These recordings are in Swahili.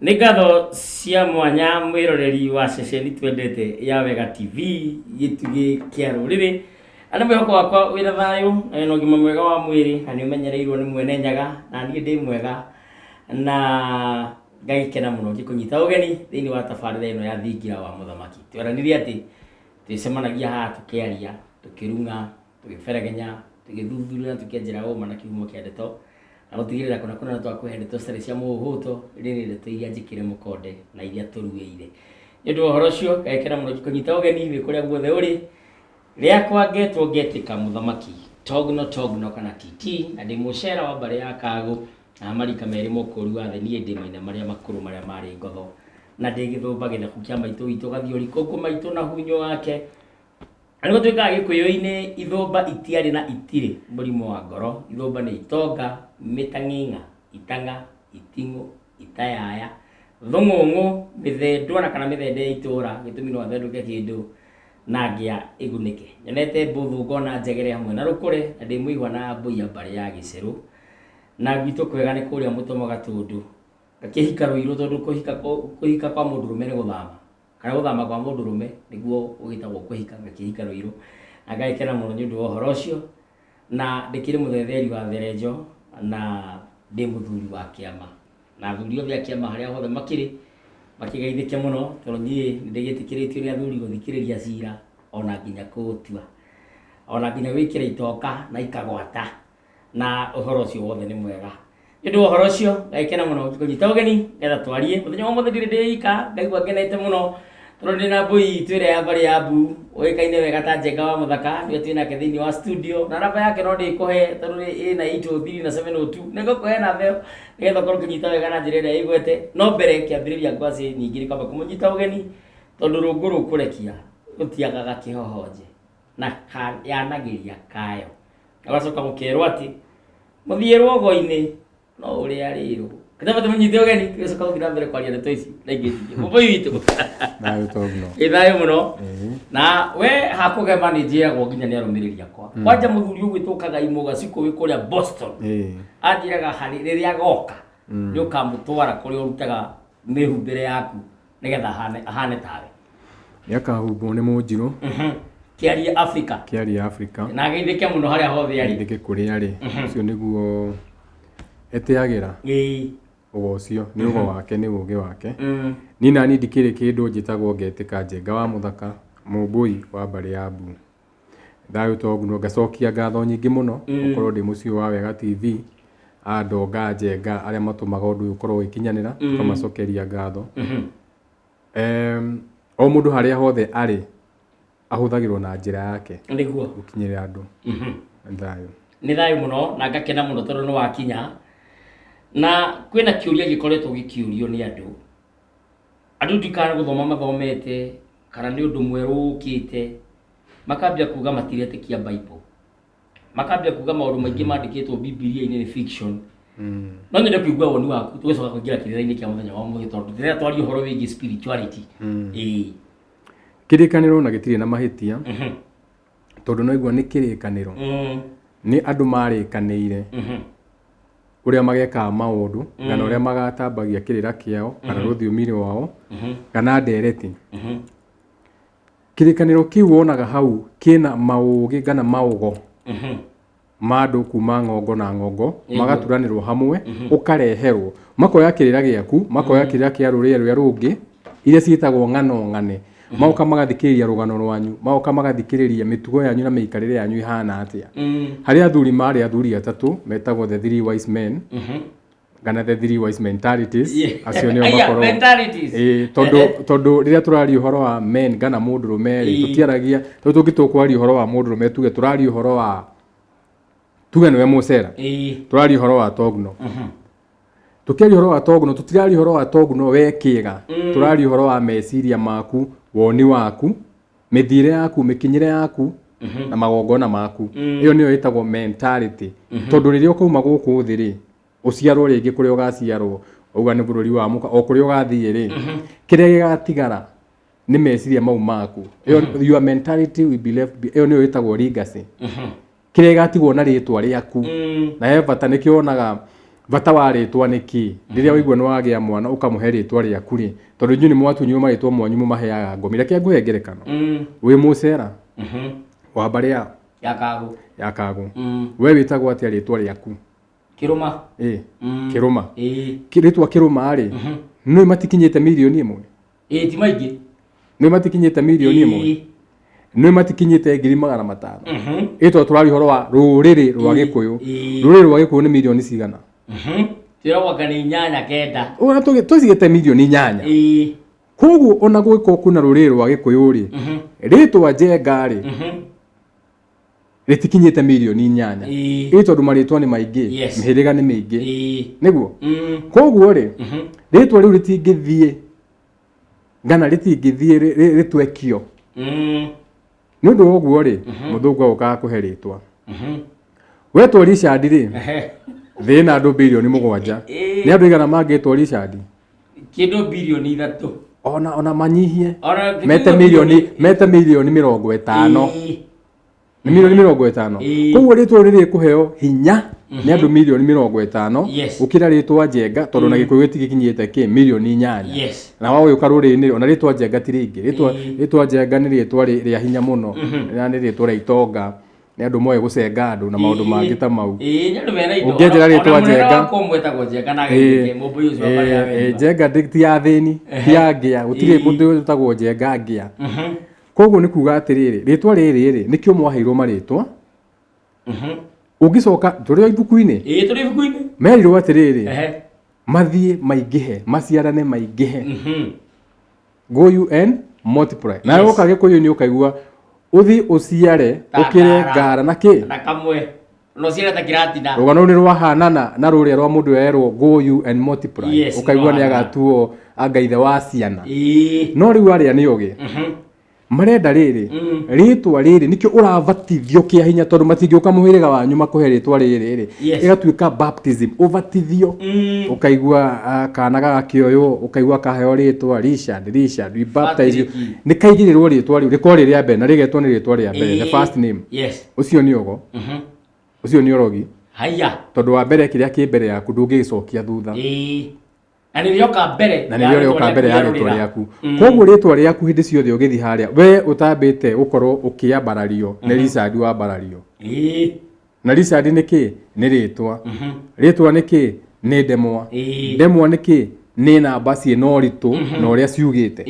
Nĩ ngatho cia mwanya mwĩroreri wa ceceni twendete ya Wega TV gĩtugĩ kĩa rũrĩrĩ. Ana mwĩhoko wakwa wĩra thayũ na ũgima mwega wa mwĩrĩ na nĩ ũmenyereirwo nĩ mwene Njenga na niĩ ndĩ mwega na ngagĩkena mũno ngĩkũnyita ũgeni thĩinĩ wa tabarĩra ĩno ya Thingira wa mũthamaki. Tweranirie atĩ twĩcemanagia haha tũkĩaria, tũkĩrung'a, tũgĩberegenya, tũgĩthuthuria tũkĩenjera ũma na kĩhumo kĩa ndeto. Na gũtigĩrĩra kuna twakũhe ndeto citarĩ cia mũhuhũto, rĩrĩ ndeto iria njĩkĩre mũkonde na iria tũruĩire. Nĩ ũndũ wa ũhoro ũcio ngagĩkena mũno ngĩkũnyita ũgeni wĩ kũrĩa guothe ũrĩ. Rĩakwa ngetwo ngetĩka mũthamaki Togno kana TT, na ndĩ mũcera wa mbarĩ ya Kagũ na marika merĩ mũkũri wa thĩ, niĩ ndĩ maina marĩa makũrũ marĩa marĩ ngotho na ndĩ gĩthũmba gĩthaku kĩa maitũ witũ gathiũri kũngũ maitũ na hunyo wake. Na nĩguo twĩkaga gĩkũyũ-inĩ ithũmba itiarĩ na itirĩ mũrimũ wa ngoro. Ithũmba nĩ itonga, mĩtang'ing'a, itang'a, iting'ũ, itayaya, thũng'ũng'ũ, mĩthendwa na kana mĩthende ya itũra, gĩtũmi no athendũke kĩndũ na ngĩa ĩgunĩke. Nyonete mbũthũ ngona njegere hamwe na rũkũre na ndĩ mũigua na mbũia mbarĩ ya gĩcerũ. Na gwitũ kwega nĩ kũrĩa mũtomo gatũndũ gakĩhika rũirũ, tondũ kũhika kwa mũndũrũme nĩ gũthama, kana gũthama kwa mũndũrũme nĩguo ũgĩtagwo kũhika, gakĩhika rũirũ. Na ngagĩkena mũno nĩ ũndũ wa ũhoro ũcio, na ndĩkĩrĩ mũthetheri wa therenjo na ndĩ mũthuri wa kĩama, na athuri othe a kĩama harĩa hothe makĩrĩ makĩgeithĩke mũno, tondũ niĩ ndĩgĩtĩkĩrĩtio nĩ athuri gũthikĩrĩria cira ona nginya kũũtua, ona nginya gwĩkĩra itoka na ikagwata, na ũhoro ũcio wothe nĩ mwega. Nĩ ũndũ wa ũhoro ũcio ngagĩkena mũno ngĩkũnyita ũgeni nĩgetha twarie. Mũthenya wa ũmũthĩ ndirĩ ndĩika, ngaigua ngenete mũno tondũ ndĩ na mbũi itũ ĩrĩa ya mbarĩ ya mbu ũĩkaine wega ta Njenga wa Muthaka, nĩwe twĩ nake thĩinĩ wa studio, na namba yake no ndĩkũhe tondũ ĩna 803 na 702. Nĩngũkũhe namba ĩyo nĩgetha ũkorwo ũkĩnyita wega na njĩra ĩrĩa ĩgwete. No mbere kĩambĩrĩria ngwacĩ nyingĩ nĩ kwamba kũmũnyita ũgeni, tondũ rũngũ rũkũrekia rũtiagaga kĩhohonje na yanagĩria kayo. Agacoka mũkerwo atĩ mũthiĩ rwogo-inĩ no ũrĩa rĩrũ. Kĩrĩa tũmũnyite ũgeni tũgĩcoka gũthiĩ na mbere kwaria ndeto ici na ingĩ nyingĩ. Mũbũi witũ thayũ Togno. Thayũ mũno. Na we hakũgema nĩ njĩragwo nginya nĩ arũmĩrĩri akwa. Kwanja mũthuri ũgwĩtũkaga imũga cikũ wĩ kũrĩa Boston. Anjĩraga harĩ rĩrĩa agoka nĩ ũkamũtwara kũrĩa ũrutaga mĩhumbĩre yaku nĩgetha ahane tawe. Nĩakahumbwo nĩ mũnjirũ. Kĩaria Africa. Kĩaria Africa. Na geithĩke mũno harĩa hothe arĩ. Geithĩke kũrĩa arĩ. Ũcio nĩguo etĩagĩra. Ũcio nĩ ũgo wake, nĩ ũgĩ wake. Niĩ nani ndikĩrĩ kĩndũ njĩtagwo ngetĩka Njenga wa Muthaka, mũmbũi wa mbarĩ ya mbu. Thayũ Togno, ngacokia ngatho nyingĩ mũno ũkorwo ndĩ mũciĩ wa Wega TV, andonga Njenga arĩa matũmaga ũndũ ũyũ ũkorwo ũgĩkinyanĩra, tũkamacokeria ngatho. O mũndũ harĩa hothe arĩ ahũthagĩrwo na njĩra yake nĩguo gũkinyĩra andũ. Thayũ. Nĩ thayũ mũno na ngakena mũno tondũ nĩ wakinya. Na kwĩna kĩũria gĩkoretwo gĩkĩũrio nĩ andũ. Andũ ndikana gũthoma mathomete kana nĩ ũndũ mwerũ ũkĩte, makambia kuga matiretĩkia Bible, makambia kuga maũndũ maingĩ mandĩkĩtwo Bibilia-inĩ nĩ fiction. No nyende kũigua woni waku tũgĩcoka kũingĩra kĩrĩra-inĩ kĩa mũthenya wa ũmũthĩ, tondũ rĩrĩa twaria ũhoro wĩgiĩ spirituality. Kĩrĩkanĩro na gĩtirĩ na mahĩtia, tondũ noigua nĩ kĩrĩkanĩro, nĩ andũ marĩkanĩire ũrĩa magekaga maũndũ kana ũrĩa magatambagia kĩrĩra kĩao kana rũthiomi rwao kana ndereti. Kĩrĩkanĩro kĩu wonaga hau kĩna maũgĩ kana maũgo ma andũ kuma ng'ongo na ng'ongo, magaturanĩrwo hamwe, ũkareherwo, makoya kĩrĩra gĩaku, makoya kĩrĩra kĩa rũrĩrĩ rũrĩa rũngĩ, iria ciĩtagwo ng'ano ng'ane, magoka magathikĩrĩria rũgano rwanyu, magoka magathikĩrĩria mĩtugo yanyu na mĩikarĩre yanyu ihana atĩa. Harĩ athuri marĩ athuri atatũ metagwo the three wise men, kana the three wise mentalities. Acio nĩo makorwo tondũ rĩrĩa tũraria ũhoro wa men kana mũndũrũme tũtiaragia, tondũ tũngĩtũkwaria ũhoro wa mũndũrũme tuge tũraria ũhoro wa tuge nĩwe mũcera, tũraria ũhoro wa Togno. Tũkĩaria ũhoro wa Togno tũtiraria ũhoro wa Togno we kĩega, tũraria ũhoro wa meciria maku, woni waku, mĩthiĩre yaku, mĩkinyĩre yaku na magongona maku. Ĩyo nĩyo ĩtagwo mentality. Tondũ rĩrĩa ũkauma gũkũ thĩ rĩ, ũciarwo rĩngĩ kũrĩa ũgaciarwo, auga nĩ bũrũri wa mũka, o kũrĩa ũgathiĩ rĩ, kĩrĩa gĩgatigara nĩ meciria mau maku. Your mentality will be left. Ĩyo nĩyo ĩtagwo legacy. Kĩrĩa gĩgatigwo na rĩtwa rĩaku. Na he bata nĩkĩo wonaga bata wa rĩtwa nĩkĩ rĩrĩa waigua nĩ wagĩa mwana ũkamũhe rĩtwa rĩaku rĩ tondũ inyuĩ nĩ mwatunywo marĩtwa mwanyu mũmaheaga ngomire kĩa ngũhe ngerekano wĩ mũcera wa barĩa ya kago we wĩtagwo atĩa rĩtwa rĩaku Kĩrũma Kĩrũma rĩtwa Kĩrũma rĩ nĩ matikinyĩte milioni ĩmwe ti maingĩ nĩ matikinyĩte milioni ĩmwe nĩ matikinyĩte 500,000 ĩtwa tũrari horo wa rũrĩrĩ rwa Gĩkũyũ rũrĩrĩ rwa Gĩkũyũ nĩ milioni cigana tũrauga nĩ 8-9 ona tũcigĩte milioni 8 koguo ona gwĩko kuna rũrĩrĩ rwa Gĩkũyũ rĩ rĩtwa Njenga rĩ rĩtikinyĩte milioni 8 tondũ marĩtwa nĩ maingĩ mĩhĩrĩga nĩ mĩingĩ nĩguo koguo rĩ rĩtwa rĩu rĩtingĩthiĩ ngana rĩtingĩthiĩ rĩtwekio nĩ ũndũ woguo rĩ mũthũngũ agokaga kũhe rĩtwa wetwo Richard rĩ thĩna andũ bilioni 7 nĩ andũ igana mangĩtwo Richard kĩndũ bilioni 3 ona manyihie mete milioni 50 nĩ milioni 50 koguo rĩtwa rĩrĩ kũheo hinya nĩ andũ milioni 50 gũkĩra rĩtwa Njenga tondũ na Gĩkũyũ gĩtikinyĩte milioni 8 na wao gĩũka rũrĩrĩ-inĩ ona rĩtwa Njenga ti rĩingĩ rĩtwa Njenga nĩ rĩtwa rĩa hinya mũno na nĩ rĩtwa rĩa itonga nĩ andũ moe gũcenga andũ na maũndũ mangĩ ta mau ũngĩenjera rĩtwa Njenga ti ya thĩni ti ya ngĩa gũtirĩ mũndũ wĩtagwo Njenga ngĩa koguo nĩ kuga atĩrĩrĩ rĩtwa rĩrĩ nĩkĩo mwaheirwo marĩtwa ũngĩcoka tũrĩ ibuku-inĩ tũrĩ ibuku-inĩ merirwo atĩrĩrĩ mathiĩ maingĩhe maciarane maingĩhe go UN multiply na woka Gĩkũyũ-inĩ ũkaigua uthi ũciare ũkĩre ngara na kĩ na kamwe no ciare ta kiratina rũgano nĩ rwahanana na rũrĩa rwa mũndũ erwo go UN multiply ũkaigua nĩ agatuo angaithe wa ciana no rĩu arĩa nĩ ũgĩ marenda rĩrĩ rĩtwa rĩrĩ nĩkĩo ũrabatithio kĩa hinya tondũ matingĩũka mũhĩrĩga wanyu makũhe rĩtwa rĩrĩ ĩgatuĩka baptism ũbatithio ũkaigua kana gagakĩoywo ũkaigua kaheo rĩtwa Richard we baptize you nĩ kaigĩrĩrwo rĩtwa rĩu rĩkorwo rĩrĩa mbere na rĩgetwo nĩ rĩtwa rĩa mbere the first name ũcio nĩ ũgo ũcio nĩ ũrogi haya tondũ wa mbere kĩrĩa kĩ mbere yaku ndũngĩcokia thutha na nĩ rĩoka mbere ya rĩtwa rĩaku koguo rĩtwa rĩaku hĩndĩ ciothe ũgĩthiĩ harĩa we ũtambĩte ũkorwo ũkĩambarario nĩ Richard wambarario na Richard nĩ kĩ nĩ rĩtwa nĩ kĩ nĩ ndemwa nĩ kĩ nĩ namba ciĩ na ũritũ na ũrĩa ciugĩte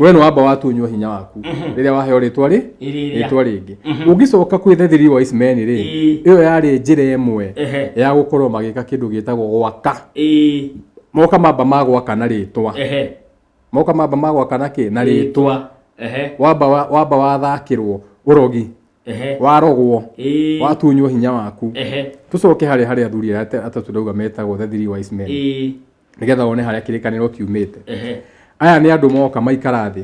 we nĩ wamba watunywo hinya waku rĩrĩa waheo rĩtwa rĩngĩ ũngĩcoka kwĩ the three wise men rĩ ĩyo yarĩ njĩra ĩmwe ya gũkorwo magĩka kĩndũ gĩtagwo gwaka moka mamba magwaka na rĩtwa moka mamba magwaka na kĩ na rĩtwa wamba wathakĩrwo ũrogi warogwo watunywo hinya waku tũcoke harĩa athuri atatũ ndauga metagwo the three wise men nĩgetha wone harĩa kĩrĩkanĩro kiumĩte aya nĩ andũ moka maikara thĩ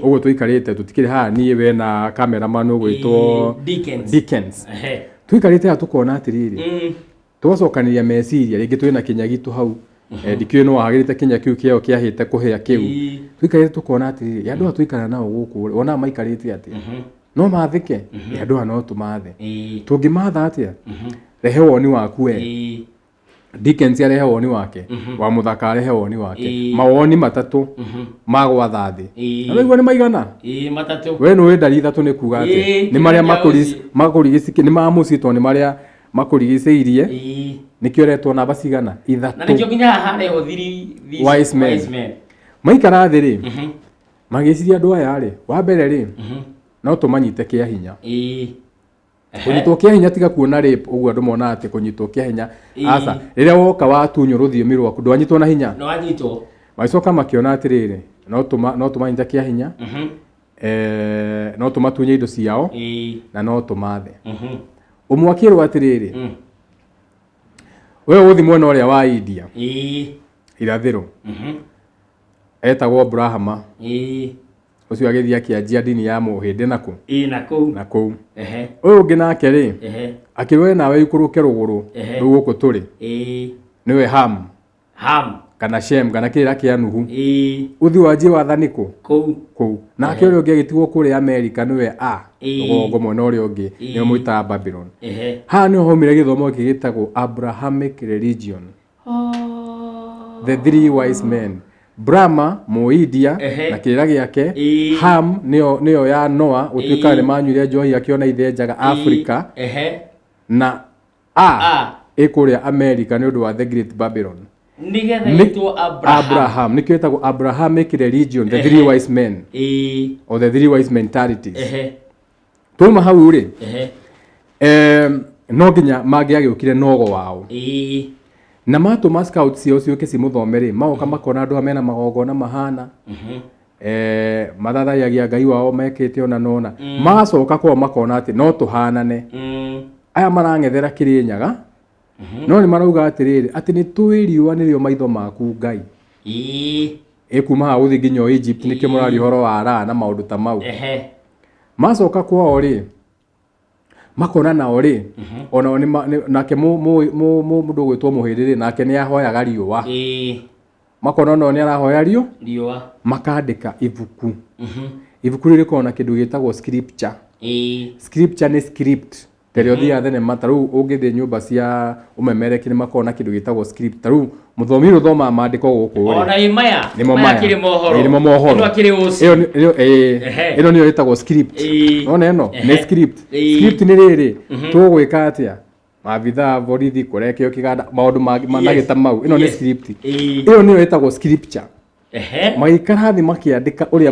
ũguo tũikarĩte tũtikĩrĩ haha niĩ we na cameraman ũgwĩtwo Dickens tũikarĩte haha tũkona atĩrĩrĩ tũgacokanĩria meciria rĩngĩ twĩ na kĩnya gitũ hau ndikĩũĩ no wagĩrĩte kinya kĩu kĩao kĩahĩte kũhĩa kĩu tũikarĩte tũkona atĩrĩrĩ andũ aya tũikara nao gũkũ ona maikarĩte atĩa no mathĩke andũ aya no tũmathe tũngĩmatha atĩa rehe woni waku we Dickens arehe woni wake wa Muthaka arehe woni wake mawoni matatũ ma gwatha thĩ na nĩ maigana matatũ we nĩ wenda ithatũ nĩ kuga atĩ nĩ marĩa makũrigicĩirie nĩ ma mũcitwo nĩ marĩa makũrigicĩirie nĩkĩo retwo namba cigana ithatũ na nĩkĩo nginya hareho thiri wise men maikara thĩ rĩ magĩciria andũ aya rĩ wa mbere rĩ no tũmanyite kĩa hinya kũnyitwo kĩa hinya tiga kuona rape ũguo andũ mona atĩ kũnyitwo kĩa hinya aca rĩrĩa woka watunywo rũthiomi rwaku ndwanyitwo na hinya no anyitwo macoka makĩona atĩrĩrĩ no tũmanyite kĩa hinya no tũmatunye indo ciao na no tũmathe ũmwe akĩrwo atĩrĩrĩ we ũthi mwena ũrĩa wa India irathĩro etagwo Abrahama ũcio agĩthiĩ akĩanjia ndini ya mũhĩndĩ na kũu ũyũ ũngĩ nake rĩ akĩrwo nawe ikũrũke rũgũrũ rũu gũkũ tũrĩ nĩwe Ham kana Shem kana kĩrĩa kĩa Nuhu ũthi wanjie wathani kũu nake ũrĩa ũngĩ agĩtigwo kũrĩa America nĩwe rũgongo mwena ũrĩa ũngĩ nĩwe mwĩtaga Babylon haha nĩho haumire gĩthomo gĩkĩ gĩtagwo Abrahamic religion The three wise men. Brahma Moidia na kĩrĩa gĩake, Ham nĩyo ya Noah ũtuĩkaga nĩ manyuire njohi akiona ithenjaga Africa, na ĩkũrĩa America nĩ ũndũ wa the Great Babylon. Abraham nĩkĩo ĩtagwo Abrahamic religion, the three wise men or the three wise mentalities. Tuma hau rĩ, no nginya mangĩagĩũkire nogo wao, na matũma scouts cio ciũke cimuthome rĩ, magoka makona andũ amena magongona mahana, mathathaiyagia Ngai wao mekĩte ona nona, magacoka kwao makona atĩ no tũhanane. Aya marang'ethera Kĩrĩnyaga, no nĩ marauga atĩrĩrĩ, atĩ nĩ tũĩ riũa nĩrĩo maitho maku Ngai. Kuma haha gũthiĩ nginya Egypt nĩkĩo mũrari ũhoro wa Ra na maũndũ ta mau. Macoka kwao rĩ, makona nao rĩ, ona nake mũndũ gwĩtwo mũhĩrĩrĩ nake nĩ ahoyaga riũa. Makona nao nĩ arahoya riũa, makandĩka ibuku. Ibuku rĩrĩ rĩkoragwo na kĩndũ gĩtagwo scripture. Scripture nĩ script. Tereo thia thenema, ta rĩu ũngĩthiĩ nyũmba cia ũmemereki nĩ makoragwo na kĩndũ gĩtagwo script. Ta rĩu mũthomi ũthoma maandĩko gũkũ rĩ, ona maya kĩrĩ mohoro, ĩno akĩrĩ ũci, ĩno nĩyo ĩtagwo script. Ona ĩno nĩ script. Script nĩ rĩrĩ, tũgwĩka atĩa, maabithaa borithi kũrekeo kĩganda, maũndũ managĩta mau, ĩno nĩ script. Ĩyo nĩyo ĩtagwo scripture. Magĩikara thĩ makĩandĩka ũrĩa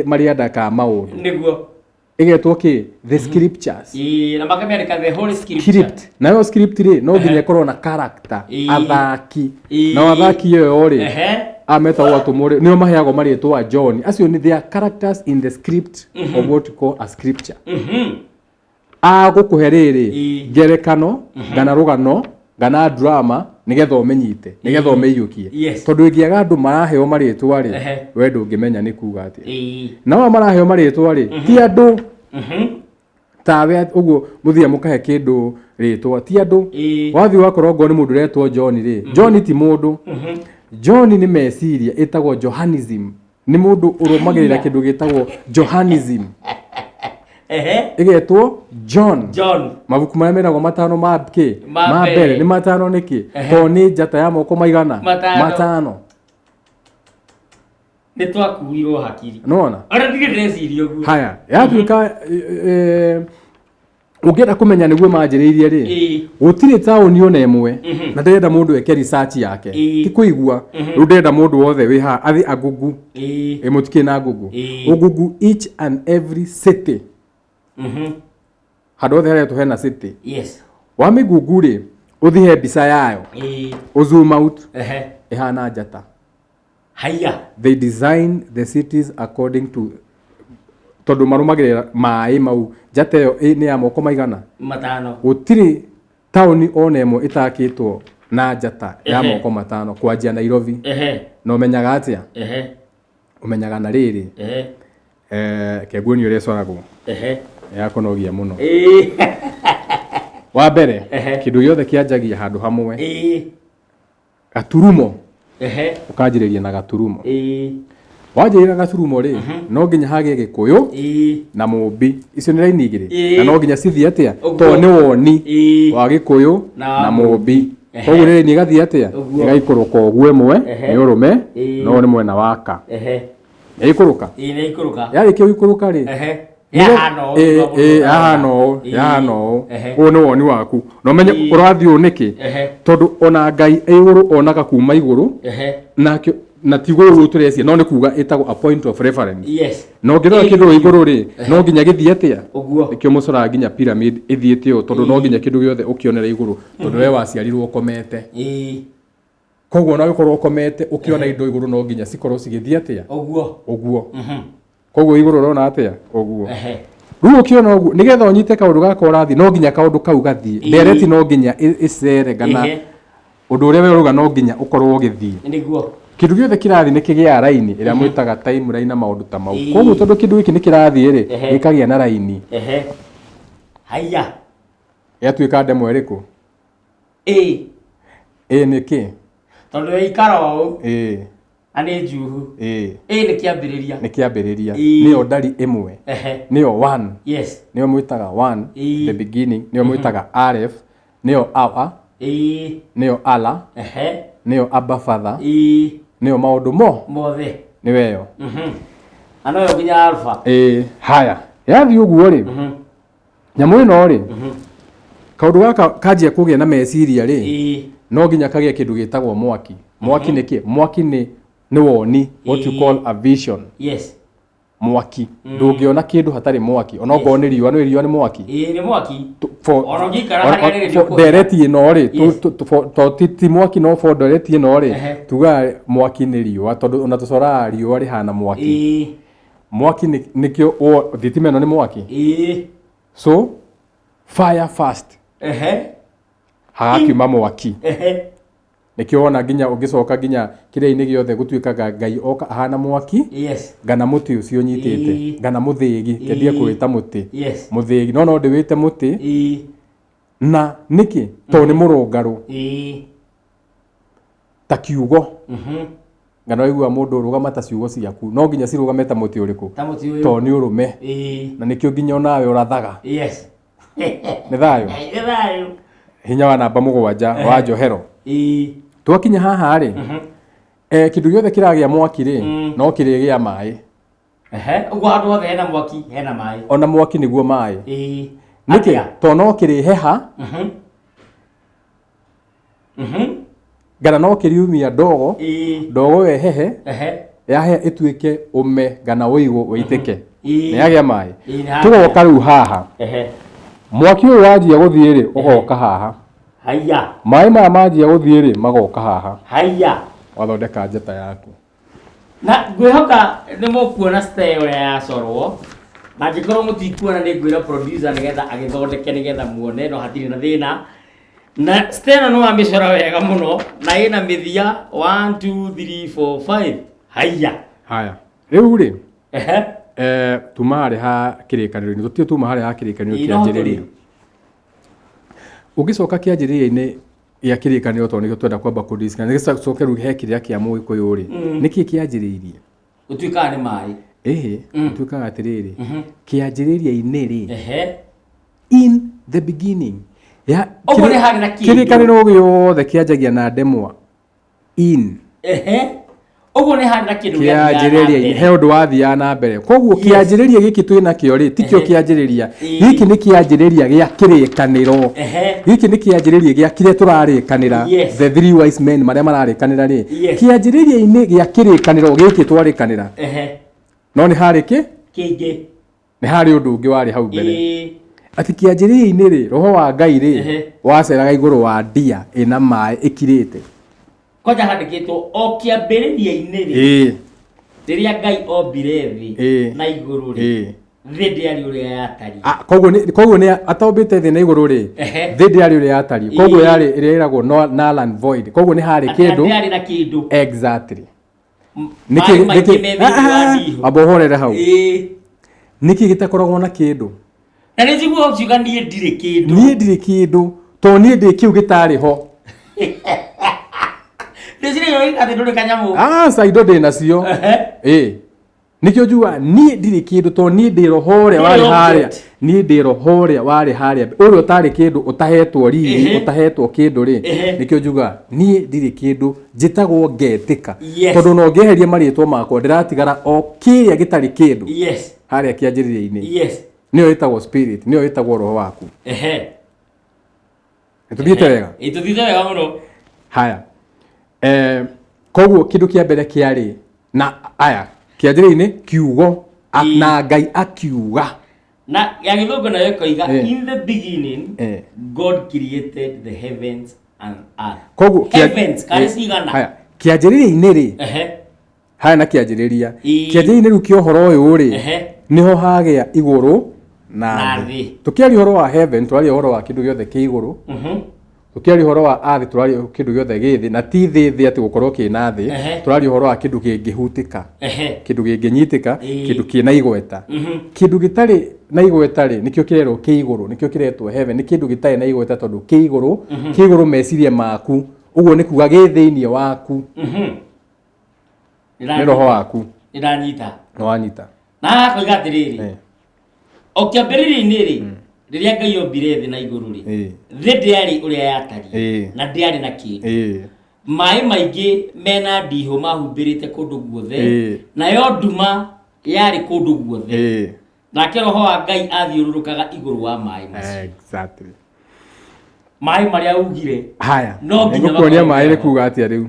marĩandĩka maũndũ, nĩguo igetwo kĩ the scriptures. Na makamĩandĩka the whole scripture. Na yo script rĩ, no nginya ĩkorwo na character, athaki. Na athaki ĩyo rĩ, ametagwo atũmwo, nĩo maheagwo marĩtwa John. Acio nĩ their characters in the script of what you call a scripture. Agũkũhe rĩrĩ, ngerekano, ngana rũgano, ngana drama, nĩgetha ũmenyite, nĩgetha ũmeiyũkie. Tondũ ĩngĩaga andũ maraheo marĩtwa rĩ, we ndũngĩmenya nĩ kuuga atĩa. Nao maraheo marĩtwa rĩ, ti andũ. Tawe ũguo mũthia mũkahe kĩndũ rĩtwa, ti andũ. Wathiĩ wakorwo ngo nĩ mũndũ ũretwo John rĩ, John ti mũndũ. John nĩ meciria, ĩtagwo Johannism. Nĩ mũndũ ũrũmagĩrĩra kĩndũ gĩtagwo Johannism. Igetwo John. Mabuku marĩa meragwo matano ma mbere nĩ matano nĩkĩ? To nĩ njata ya moko maigana? Matano. Nĩ twakuirwo hakiri. Nona? Ona ndigĩ ndĩreciria ũguo. Haya, yatuĩka ũngĩenda kũmenya nĩguo manjĩrĩirie rĩ, gũtirĩ taũni ona ĩmwe na ndĩrenda mũndũ eke research yake, ti kũigua. Rĩu ndĩrenda mũndũ wothe wĩ haha athiĩ agugu, mũtikĩ na ngugu, ũgugu each and every city. Handũ hothe harĩa hena city. Wamĩgungu rĩ, ũthihe mbica yayo, zoom out, ĩhana njata. They design the cities according to, tondũ marũmagĩrĩra maĩ mau. Njata ĩyo nĩ ya moko maigana? Matano. Gũtirĩ taũni ona ĩmwe ĩtakĩtwo na njata ya moko matano kwanjia Nairobi. Na ũmenyaga atĩa? Ũmenyaga na rĩrĩ, kĩguoni ũrĩa ĩcoragwo ya kũnogia mũno. Wa mbere, kĩndũ gĩothe kĩanjagia handũ hamwe. Gaturumo, ũkanjĩrĩria na gaturumo. Wanjĩrĩra gaturumo rĩ, no nginya hagĩe Gĩkũyũ na Mũmbi. Icio nĩ raini igĩrĩ, na no nginya cithiĩ atĩa? To nĩ woni wa Gĩkũyũ na Mũmbi. Koguo rĩrĩ nĩ ĩgathiĩ atĩa? Ĩgaikũrũka ũguo ĩmwe nĩ ũrũme, no nĩ mwena wa ka. Ĩikũrũka? Nĩ ikũrũka. Yarĩkia gũikũrũka rĩ, yahana ũũ, ũũ nĩ woni waku. Na ũmenye ũrathiĩ ũũ nĩkĩ? Tondũ ona Ngai igũrũ onaga kuma igũrũ, na ti igũrũ tũreciria, no nĩ kuga ĩtagwo a point of reference. Na ũngĩrora kĩndũ igũrũ rĩ, no nginya gĩthiĩ atĩa? Nĩkĩo mũcoraga nginya pyramid ĩthiĩte ũũ, tondũ no nginya kĩndũ gĩothe ũkĩonera igũrũ, tondũ we waciarirwo ũkomete. Koguo ona gĩkorwo ũkomete ũkĩona indo igũrũ no nginya cikorwo cigĩthiĩ atĩa? Ũguo. Koguo igũrũ ũrona atĩa? Ũguo. Rĩu ũkĩona ũguo, nĩgetha ũnyite kaũndũ gaka ũrathiĩ, no nginya kaũndũ kau gathiĩ. Ndereti no nginya ĩcere, kana ũndũ ũrĩa we ũruga no nginya ũkorwo ũgĩthiĩ. Kĩndũ gĩothe kĩrathiĩ nĩ kĩgĩaga raini ĩrĩa mwĩtaga timeline na maũndũ ta mau. Koguo tondũ kĩndũ gĩkĩ nĩ kĩrathiĩ rĩ, gĩkagĩa na raini. Yatuĩka ndemwa ĩrĩkũ? Nĩkĩ? Tondũ yaikara ũũ, nĩ njuhu. Nĩ kĩambĩrĩria. Nĩ kĩambĩrĩria. Nĩyo ndari ĩmwe. Nĩyo one. Nĩyo mwĩtaga one, the beginning. Nĩyo mwĩtaga Aleph. Nĩyo hour. nĩyo Allah, nĩyo Abba Father, nĩyo maũndũ mothe nĩweyo. Ano yo nginya alpha. Haya yathi ũguo rĩ, nyamũ ĩno rĩ, kaũndũ gaka kanjia kũgĩa na meciria rĩ, no nginya kagĩa kĩndũ gĩtagwo mwaki. Mwaki nĩ kĩ? Mwaki nĩ woni, what you call a vision. Yes. Mwaki ndũngĩona kĩndũ hatarĩ mwaki, ona okorwo nĩ riũa, nĩ mwaki. Nĩ mwaki. Ona ngĩikara harĩa nĩ Ndereti ĩno rĩ, ti mwaki no for Ndereti ĩno rĩ, tuga mwaki nĩ riũa, tondũ ona tũcoraga riũa rĩhana mwaki. Mwaki nĩkĩo thitima ĩno nĩ mwaki. So fire first. Hagakiuma mwaki. Nĩkĩo wona nginya ũngĩcoka nginya kĩrĩa-inĩ gĩothe gũtuĩkaga Ngai oka ahana mwaki. Ngana mũtĩ ũcio nyitĩte, ngana mũthĩgi, kendia kwĩta mũtĩ. Mũthĩgi no ndĩwĩte mũtĩ. Na nĩkĩ? Tondũ nĩ mũrũngarũ. Ta kiugo. Ngano waigua mũndũ ũrũgama ta ciugo ciaku, no nginya cirũgame ta mũtĩ ũrĩkũ? Tondũ nĩ ũrũme. Na nĩkĩo nginya onawe ũrathaga. Nĩ thayũ? Hinya wa namba 7 wa njohero. Twakinya haha rĩ, kĩndũ gĩothe kĩragĩa mwaki rĩ, no kĩrĩgĩa maĩ. Ũguo handũ hothe hena mwaki, hena maĩ. Ona mwaki nĩguo maĩ. Nĩkĩ? Tondũ no kĩrĩheha. Ngana no kĩriumia ndogo, ndogo wehehe, yahe ĩtuĩke ũme ngana ũigũ wĩitĩke. Nĩyagĩa maĩ. Tũgoka rĩu haha. Mwaki ũyũ wanjia gũthiĩ rĩ, ũgoka haha. Haya. Maĩ maya manjia gũthiĩ rĩ, magoka haha. Haya. Wathondeka njata yaku. Na ngwĩhoka nĩ mũkuona style ũrĩa yacorwo. Na angĩkorwo mũtikuona nĩ ngwĩra producer nĩgetha agĩthondeke nĩgetha muone, no hatirĩ na thĩna. Na style no amĩcora wega mũno na ĩna mĩthia 1 2 3 4 5. Haya. Rĩu rĩ, tuma harĩ ha kĩrĩkanĩro-inĩ, tũtio tuma harĩ ha kĩrĩkanĩro kĩanjĩrĩria. Ũngĩcoka kĩanjĩrĩria-inĩ gĩa kĩrĩkanĩro tondũ nĩkĩo twenda kwamba kũdiscuss, nĩgĩcoke rĩu he kĩrĩa kĩa Mũgĩkũyũ rĩ, nĩkĩ kĩanjĩrĩirie? Gũtuĩkaga nĩ maĩ. Gũtuĩkaga atĩrĩrĩ, kĩanjĩrĩria-inĩ rĩ, in the beginning. Ũguo nĩ harĩ na kĩrĩkanĩro gĩothe kĩanjagia na ndemwa. Ũguo nĩ harĩ na kĩndũ kĩanjĩrĩria-inĩ, he ũndũ wathiaga na mbere. Koguo kĩanjĩrĩria gĩkĩ twĩ nakĩo rĩ, tikĩo kĩanjĩrĩria. Gĩkĩ nĩ kĩanjĩrĩria gĩa kĩrĩkanĩro. Gĩkĩ nĩ kĩanjĩrĩria gĩa kĩrĩa tũrarĩkanĩra, the 3 wise men marĩa mararĩkanĩra rĩ. Kĩanjĩrĩria-inĩ gĩa kĩrĩkanĩro gĩkĩ twarĩkanĩra. No nĩ harĩ kĩngĩ. Nĩ harĩ ũndũ ũngĩ warĩ hau mbere. Atĩ kĩanjĩrĩria-inĩ rĩ, roho wa Ngai rĩ, waceraga igũrũ wa ndia ĩna maĩ ĩkirĩte. Koja handĩkĩtwo o kĩambĩrĩria-inĩ rĩ, rĩrĩa Ngai ombire thĩ na igũrũ rĩ, thĩ ndĩarĩ ũrĩa yatariĩ. Koguo nĩ atombĩte thĩ na igũrũ rĩ, thĩ ndĩarĩ ũrĩa yatariĩ. Koguo yarĩ ĩrĩa ĩragwo null and void. Koguo nĩ harĩ kĩndũ. Ndĩarĩ na kĩndũ. Exactly. Amba ũhorere hau. Nĩkĩ gĩtakoragwo na kĩndũ? Na nĩ njiguaga ũkiuga niĩ ndirĩ kĩndũ. Niĩ ndirĩ kĩndũ, tondũ niĩ ndĩ kĩu gĩtarĩ ho. Indo ndĩ nacio. Nĩkĩo njuga niĩ ndirĩ kĩndũ, tondũ niĩ ndĩ roho ũrĩa warĩ harĩa. Niĩ ndĩ roho ũrĩa warĩ harĩa. Ũrĩa ũtarĩ kĩndũ, ũtahetwo riri, ũtahetwo kĩndũ rĩ. Nĩkĩo njuga niĩ ndirĩ kĩndũ, njĩtagwo ngetĩka. Tondũ no ngĩeheria marĩtwa makwa, ndĩratigara o kĩrĩa gĩtarĩ kĩndũ harĩa kĩanjĩrĩria-inĩ. Nĩyo ĩtagwo spirit, nĩyo ĩtagwo roho waku. Nĩtũthiĩte wega? Tũthiĩte wega mũno. Haya. Koguo kĩndũ kĩa mbere kĩarĩ na aya kĩanjĩrĩria-inĩ kiugo na Ngai akiuga. Na ya gĩthũngũ nayo ĩkoiga in the beginning God created the heavens and earth. Koguo heavens karĩ cigana. Haya kĩanjĩrĩria-inĩ rĩ, haya na kĩanjĩrĩria. Kĩanjĩrĩria-inĩ rĩu kĩa ũhoro ũyũ rĩ, nĩho hagĩa igũrũ na thĩ. Tũkĩaria ũhoro wa heaven, tũraria ũhoro wa kĩndũ gĩothe kĩ igũrũ. Tũkĩaria ũhoro wa earth, tũraria kĩndũ gĩothe gĩ thĩ, na ti thĩ atĩ gũkorwo kĩna thĩ. Tũraria ũhoro wa kĩndũ kĩngĩhutĩka, kĩndũ kĩngĩnyitĩka, kĩndũ kĩna igweta. Kĩndũ gĩtarĩ na igweta rĩ, nĩkĩo kĩrerwo kĩ igũrũ, nĩkĩo kĩretwo heaven. Nĩ kĩndũ gĩtarĩ na igweta tondũ kĩ igũrũ meciria maku. Ũguo nĩ kuga gĩ thĩinĩ waku. Nĩ roho waku. Nĩndanyita. Nĩwanyita. Na koiga atĩrĩrĩ, o kĩambĩrĩria-inĩ rĩ, riria Ngai ombire thi na iguru ri thi ndiari uria yatari na ndiari na ki mai maingi mena ndiho mahumbirite kundu guothe nayo nduma yari kundu guothe nake roho wa Ngai athiururukaga iguru wa mai macio exactly mai maria ugire haya no nginya kuonia mai ri kuga atia riu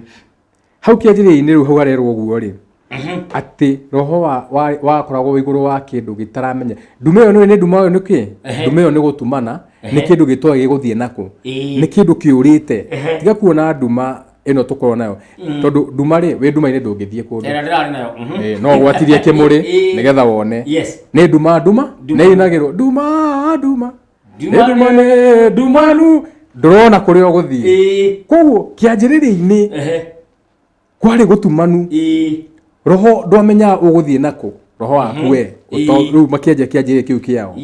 hau kianjiri-ini riu hau arerwo guo ri ati roho wa koragwo iguru wa kindu gitaramenya ndume yo ni nduma yo niki ndume yo ni gutumana ni kindu gitwa giguthie nako ni kindu kiurite tiga kuona nduma ino tukoro nayo tondu nduma ri we nduma-ini ndungithie kundu no gwatirie kimuri nigetha wone ni nduma ni inagirwo nduma ni ndumanu ndurona kuria guthie koguo kianjiri-ini kwari gutumanu roho ndwamenya uguthie nako roho waku we riu makienja kianjiri kiu kiao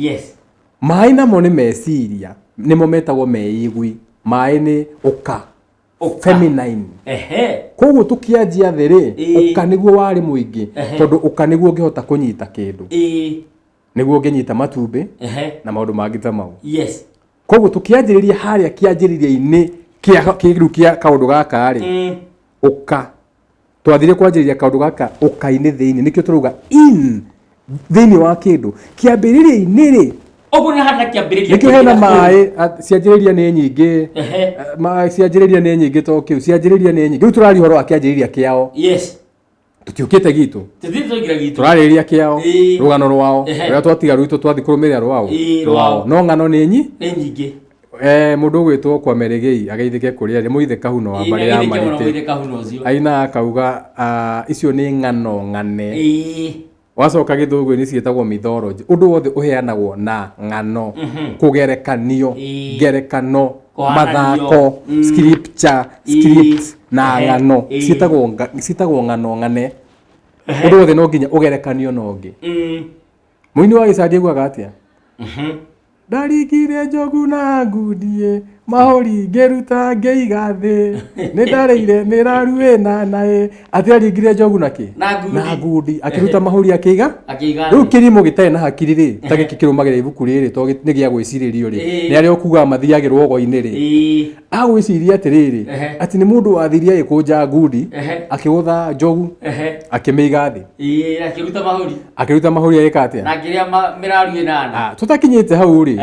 mai namo ni meciria nimo metagwo meigwi mai ni uka feminine koguo tukianjia thiri uka niguo wari muingi tondu uka niguo ngihota kunyita kindu niguo nginyita matumbi na maundu mangi ta mau koguo tukianjiriria haria kianjiriria-ini kiru kia kaundu gaka ri uka twathire kwanjiriria kaundu gaka uka-ini thiini nikio turuga in thiini wa kindu kiambiriria-ini ri oguo ni hata kiambiriria nikio hena mai cianjiriria ni nyingi cianjiriria ni nyingi to kiu cianjiriria ni nyingi riu turari horo akianjiriria kiao tutiukite gitu turariria kiao rugano rwao ria twatiga rwitu twathi kurumiria rwao no ng'ano ni nyingi mundu gwitwo kwa Merigei ageithike kuria ri muithe kahuno wa mbari ya marite aina akauga icio ni ng'ano ng'ane wacoka githungu-ini cietagwo mythology undu wothe uheanagwo na ng'ano kugerekanio ngerekano mathako script na ng'ano cietagwo ng'ano ng'ane undu wothe no nginya ugerekanio nongi muini wa gicagi guaga atia ndarigire njogu na ngundie mahuri ngeruta ngeiga thi ni ndareire miraru ina nae atiaringire njogu naki na ngundi akiruta mahuri akiiga riu kirimo gitare na hakiri ri ta giki kirumagira ibuku riri to ni gia gwiciririo ri ni ario kuga mathiagirwo go-ini ri agwiciria atiriri ati ni mundu wathiria ikunja ngundi akigutha njogu akimiiga thi akiruta mahuri agika atia na kiria miraru ina tutakinyite hau ri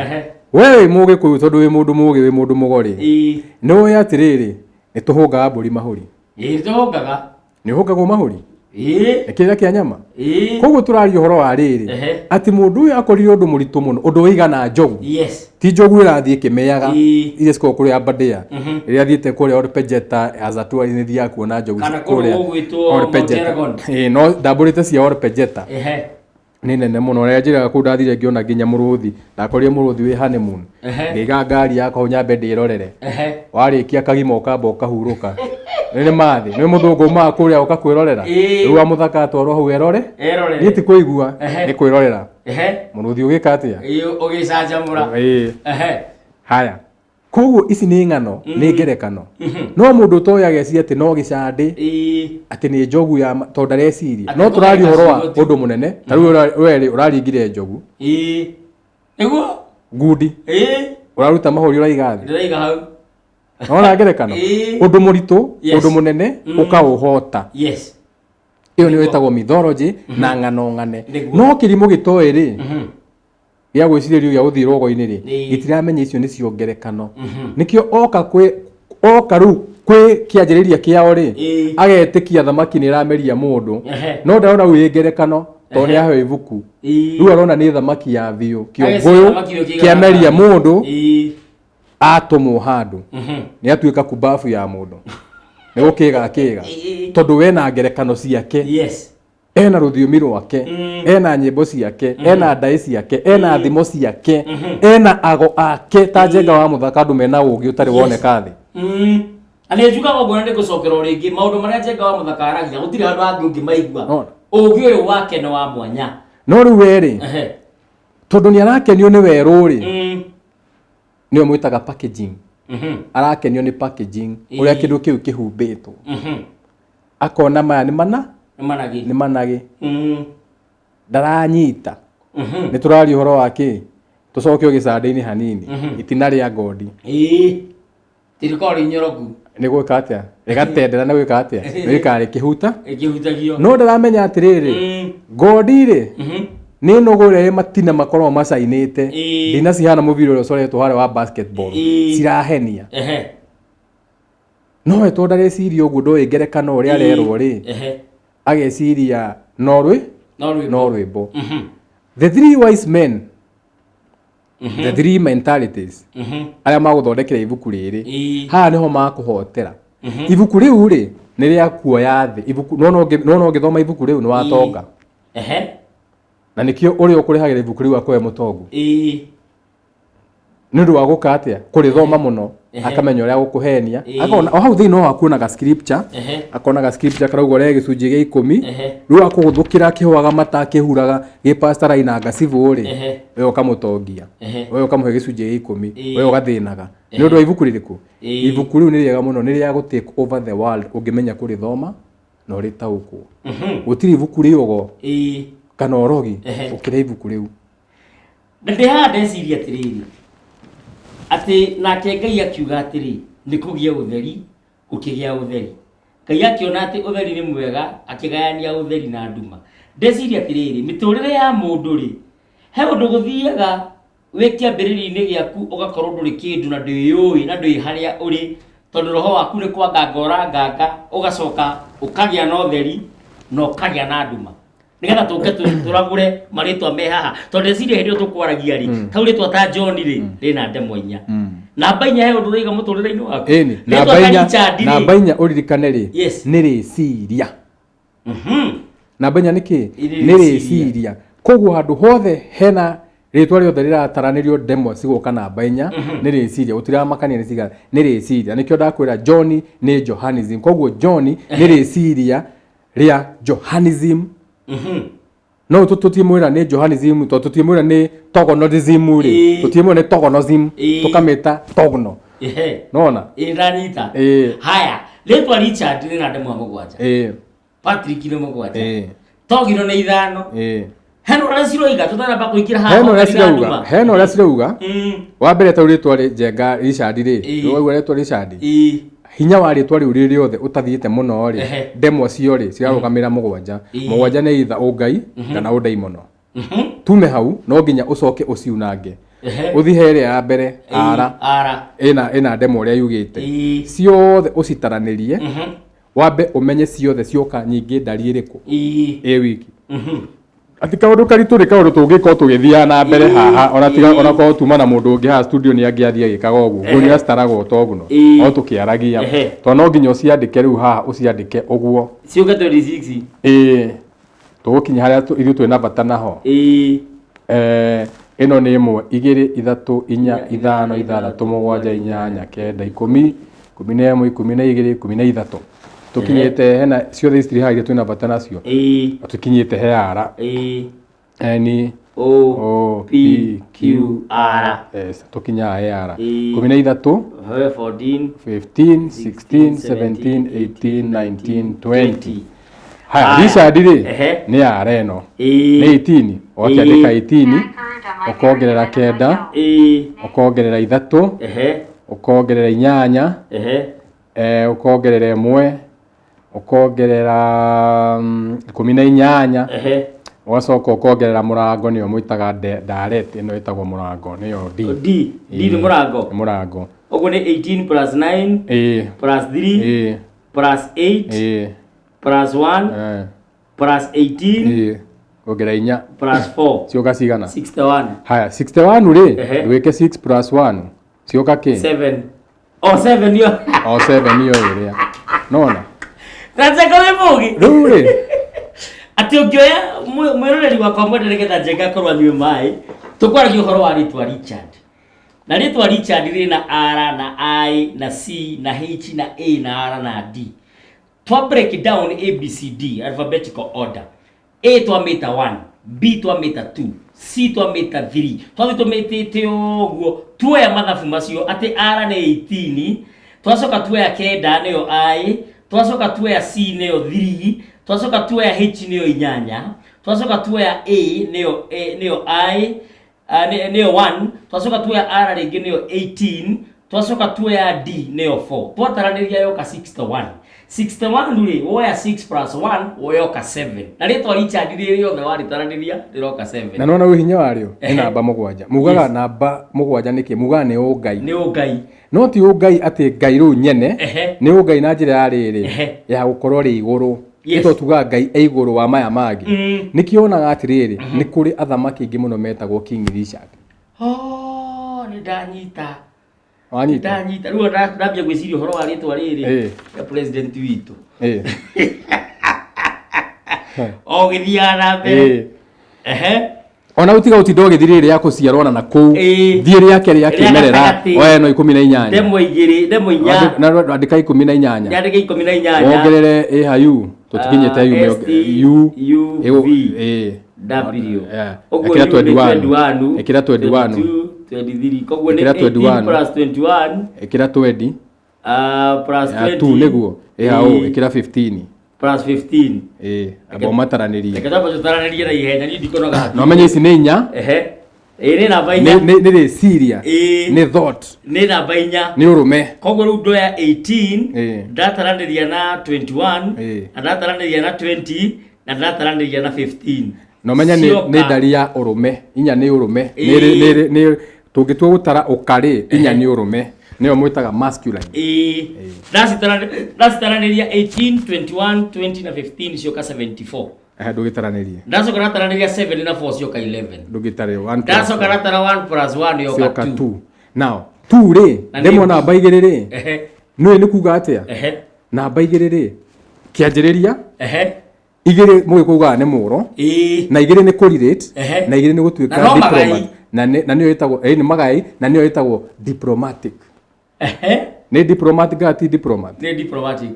wewe muge kuyu tondu wi mundu muge wi mundu mugori no ya atiriri ni tuhungaga mburi mahuri tuhungaga ni hungagwo mahuri ekira kia nyama koguo turari uhoro wa riri ati mundu uyu akorire undu muritu muno undu wigana njogu ti njogu irathie kimeyaga ile siko kuri abadia iria thiete kuri orpejeta azatua ni thia kuona njogu kuri orpejeta no ndamburite cia orpejeta ni nene muno ria njiraga ku ndathire ngiona nginya muruthi ndakorire muruthi wi honeymoon ngiga ngari yakwa nyambe ndirorere warikia kagima ukamba ukahuruka ni mathi ni muthungu ma kuria ukakwirorera riu Muthaka atwarwo hau erore ni ti kuigua ni kwirorera muruthi ugika atia ugicanjamura haya koguo ici ni ng'ano ni ngerekano no mundu toyaga cia ati no gicandi ati ni njogu ya to ndareciria no turari horo wa undu munene tariu we uraringire njogu niguo ngundi uraruta mahuri uraiga hau no ngerekano undu muritu undu munene ukauhota iyo ni wetagwo mythology na ng'ano ng'ane no kirimo gitoe ri ya gwiciririo ya uthiro go-ini ri gitiramenya icio ni cio ngerekano nikio oka ru kwi kianjiriria kiao ri agetikia thamaki ni rameria mundu no ndaona wi ngerekano to ni aheo ibuku riu arona ni thamaki ya thio kiongoyo kiameria mundu atomwo handu ni atuika kubafu ya mundu ni gukiga tondu we na ngerekano ciake ena ruthiumi rwake ena nyimbo ciake ena ndai ciake ena thimo ciake ena ago ake ta Njenga wa Muthaka andu mena ugi utari woneka thi ani njuga ogona ndi gucokera ringi maundu maria Njenga wa Muthaka aragia gutiri handu hangi ungi maigua ugi uyu wake no wa mwanya no riu weri tondu ni arakenio ni weru ri niyo mwitaga packaging arakenio ni packaging uria kindu kiu kihumbitwo akona maya ni managi ndaranyita ni turari horo wake tucokio gicande-ini hanini itina ria ngodi tirikori nyoroku nĩ gwĩka atĩa ĩgatendera na gwĩka atĩa gĩkarĩ kĩhuta ĩkĩhutagio no ndaramenya atĩrĩrĩ ngodi rĩ nĩ nũgũ ĩrĩa matina makoragwo macainĩte ndina cihana mũbira ũrĩa ũcoretwo harĩa wa basketball cirahenia no we tondũ ndareciria ũguo ndoĩ ngerekano ũrĩa arerwo rĩ ageciria no rwĩmbo the three wise men the three mentalities arĩa magũthondekera ibuku rĩrĩ haha nĩho makũhotera ibuku rĩu rĩ nĩ rĩa kuoya thĩ ibuku no ũngĩthoma ibuku rĩu nĩ watonga na nĩkĩo ũrĩa ũkũrĩhagĩra ibuku rĩu akoe mũtongu nĩ ũndũ wa gũka atĩa kũrĩthoma mũno akamenya ũrĩa gũkũhenia akona o hau thĩinĩ no hakuonaga scripture akonaga scripture karauga ũrĩa gĩcunjĩ gĩa 10 rĩu akũgũthũkĩra kĩhũaga mata kĩhuraga gĩpastor ainanga cibũ rĩ we ũkamũtongia we ũkamũhe gĩcunjĩ gĩa 10 we ũgathĩnaga nĩ ũndũ wa ibuku rĩrĩkũ ibuku rĩu nĩ rĩega mũno nĩ rĩa gũ take over the world ũngĩmenya kũrĩthoma na ũrĩtaũkwo gũtirĩ ibuku rĩogo kana orogi ũkĩrĩa ibuku rĩu ndĩhaha ndeciria atĩrĩrĩ atĩ nake Ngai akiuga atĩrĩ nĩ kũgĩa ũtheri gũkĩgĩa ũtheri Ngai akiona atĩ ũtheri nĩ mwega akĩgayania ũtheri na nduma ndeciria atĩrĩrĩ mĩtũrĩre ya mũndũ rĩ he ũndũ gũthiaga wĩ kĩambĩrĩria-inĩ gĩaku ũgakorwo ndũrĩ kĩndũ na ndwĩyũĩ na ndwĩ harĩa ũrĩ tondũ roho waku nĩ kwanganga ũranganga ũgacoka ũkagĩa na ũtheri na ũkagĩa na nduma nigetha tũke tũragũre marĩtwa me haha tondũ ndeciria hĩndĩ ĩyo tũkwaragia rĩ ta rĩtwa ta John rĩ rĩna ndemwa 4 namba 4 he ũndũ ũraiga mũtũrĩre-inĩ waku namba 4 ũririkane rĩ nĩ rĩciria namba 4 nĩkĩ nĩ rĩciria koguo handũ hothe hena rĩtwa rĩothe rĩrataranĩrio ndemwa cigũka namba 4 nĩ rĩciria ũtiramakania nĩ cigana nĩ rĩciria nĩkĩo ndakwĩra John nĩ Johannism koguo John nĩ rĩciria rĩa Johannism no tutiemwira ni Johannism to tutiemwira ni Tognoism ri tutiemwira ni Tognoism tukameta Togno nona ndanita haya letwa Richard ni nande mwa mũgwanja Patrick ni mũgwanja Togino ni 5 heno rasiroiga tutana kũingĩra haha heno rasiroiga wa mbere ta rĩtwa rĩ Njenga Richard ri rĩu rĩtwa Richard hinya wa rĩtwa rĩu rĩ rĩothe ũtathiĩte mũno rĩ ndemwa cio rĩ cirarũgamĩra mũgwanja nĩ itha ũngai kana ũndaimono tume hau no nginya ũcoke ũciunange ũthi here ya mbere ara ĩna ndemwa ũrĩa yugĩte ciothe ũcitaranĩrie wambe ũmenye ciothe cioka nyingĩ ndari ĩrĩkũ wiki ati kaũndũ karitũ rĩ kaũndũ tũngĩkorwo tũgĩthiaga na mbere haha ona korwo tuma na mũndũ ũngĩ haha studio nĩ angĩathiĩ agĩkaga ũguo ngũria citaraga Togno o tũkĩaragia tondũ no nginya ũciandĩke rĩu haha ũciandĩke ũguo ciũke 26 tũgũkinya harĩa ithuĩ twĩna bata naho ĩno nĩ 1 2 3 4 5 6 7 8 9 10 11 12 13 tukinyete hena ciothe istri haire twina bata nacio tukinyete he ara N O P Q R tukinya he ara 13 14 15 16 17 18 19 20 haya Richard rĩ nĩ ara ĩno nĩ 18 wakiandĩka 18 ũkongerera 9 ũkongerera 3 ũkongerera 8 ũkongerera 1 ukongerera 18 ugacoka ukongerera murango niyo mwitaga Ndereti ino itagwo murango niyo D ni murango uguo ni 18 plus 9 plus 3 plus 8 plus 1 plus 18 ongera 4 plus 4 cioka cigana 61 haya 61 ri ndwike 6 plus 1 cioka ki 7 7 yo 7 yo iria nona Rataka wemugi ruri ati ukioya mwiroreri wakwa mwende nigetha Njenga korwa nywe mai tukwaragia uhoro wa ritwa Richard na ritwa Richard rina R na I na C na H na A na R na D to break down ABCD alphabetical order A to meta 1 B to meta 2 C to meta 3 to metete uguo tuoya mathabu macio ati R ni 18 twacoka tuoya kenda niyo I twacoka tuoya C niyo 3 twacoka tuoya H niyo 8 twacoka tuoya A niyo I nĩyo 1 twacoka tuoya R rĩngĩ nĩyo 18 twacoka tuoya D nĩyo 4 twataranĩria yoka 61 rĩ woya 6 plus 1 woyoka 7 na rĩtwa Richard rĩrĩ yothe warĩtaranĩria rĩroka 7 na nona hinya warĩo nĩ namba 7 mugaga namba 7 nĩkĩ mugaga nĩ ũngai no ti ũngai atĩ ngai rĩu nyene nĩ ũngai na njĩra ya rĩrĩ ya gũkorwo rĩ igũrũ ito tuga ngai e igũrũ wa maya mangĩ nĩkĩonaga atĩrĩrĩ nĩ kũrĩ athamaki aingĩ mũno metagwo King Richard nĩ ndanyita rĩu ndambia gwĩciria ũhoro wa rĩtwa rĩrĩ ya president witũ o gĩthiaga na mbere ona utiga utinda ũgĩthirĩrĩ ya kũciarwo na kũu thiĩrĩ yake rĩa kĩmerera oya no 18 demo 4 na andĩka 18 ongerere hayu tũtikinyĩte ekĩra 21 23 koguo nĩ 18 plus 21 ekĩra 20 plus 2 nĩguo ekĩra 15 plus 15 abo mataranĩrie ekaba tutaranĩrie na ihenya ni ndikonaga no menye ici nĩ inya nĩ namba 4 nĩ serious nĩ thought nĩ namba 4 nĩ ũrũme koguo rĩu ndoya 18 ndataranĩria na 21 na ndataranĩria na 20 na ndataranĩria na 15 no menya nĩ ndari ya ũrũme inya nĩ ũrũme nĩ tũngĩtua gũtara ũkarĩ inya nĩ ũrũme nĩyo mwĩtaga masculine ndacitaranĩria 18 21 20 na 15 cioka 74 ndũgĩtaranĩrie ndacoka ndataranĩria 7 na 4 cioka 11 ndũgĩtare 1 ndacoka ndatara 1 plus 1 yoka 2 now 2 rĩ ndemo namba igĩrĩ rĩ nĩ kuga atĩa namba igĩrĩ rĩ kĩanjĩrĩria igĩrĩ mũgĩkuga nĩ mũro na igĩrĩ nĩ correlate na igĩrĩ nĩ gũtuĩka diplomat na nĩyo ĩtagwo nĩ magai na nĩyo ĩtagwo diplomatic nĩ diplomatic gati diplomat nĩ diplomatic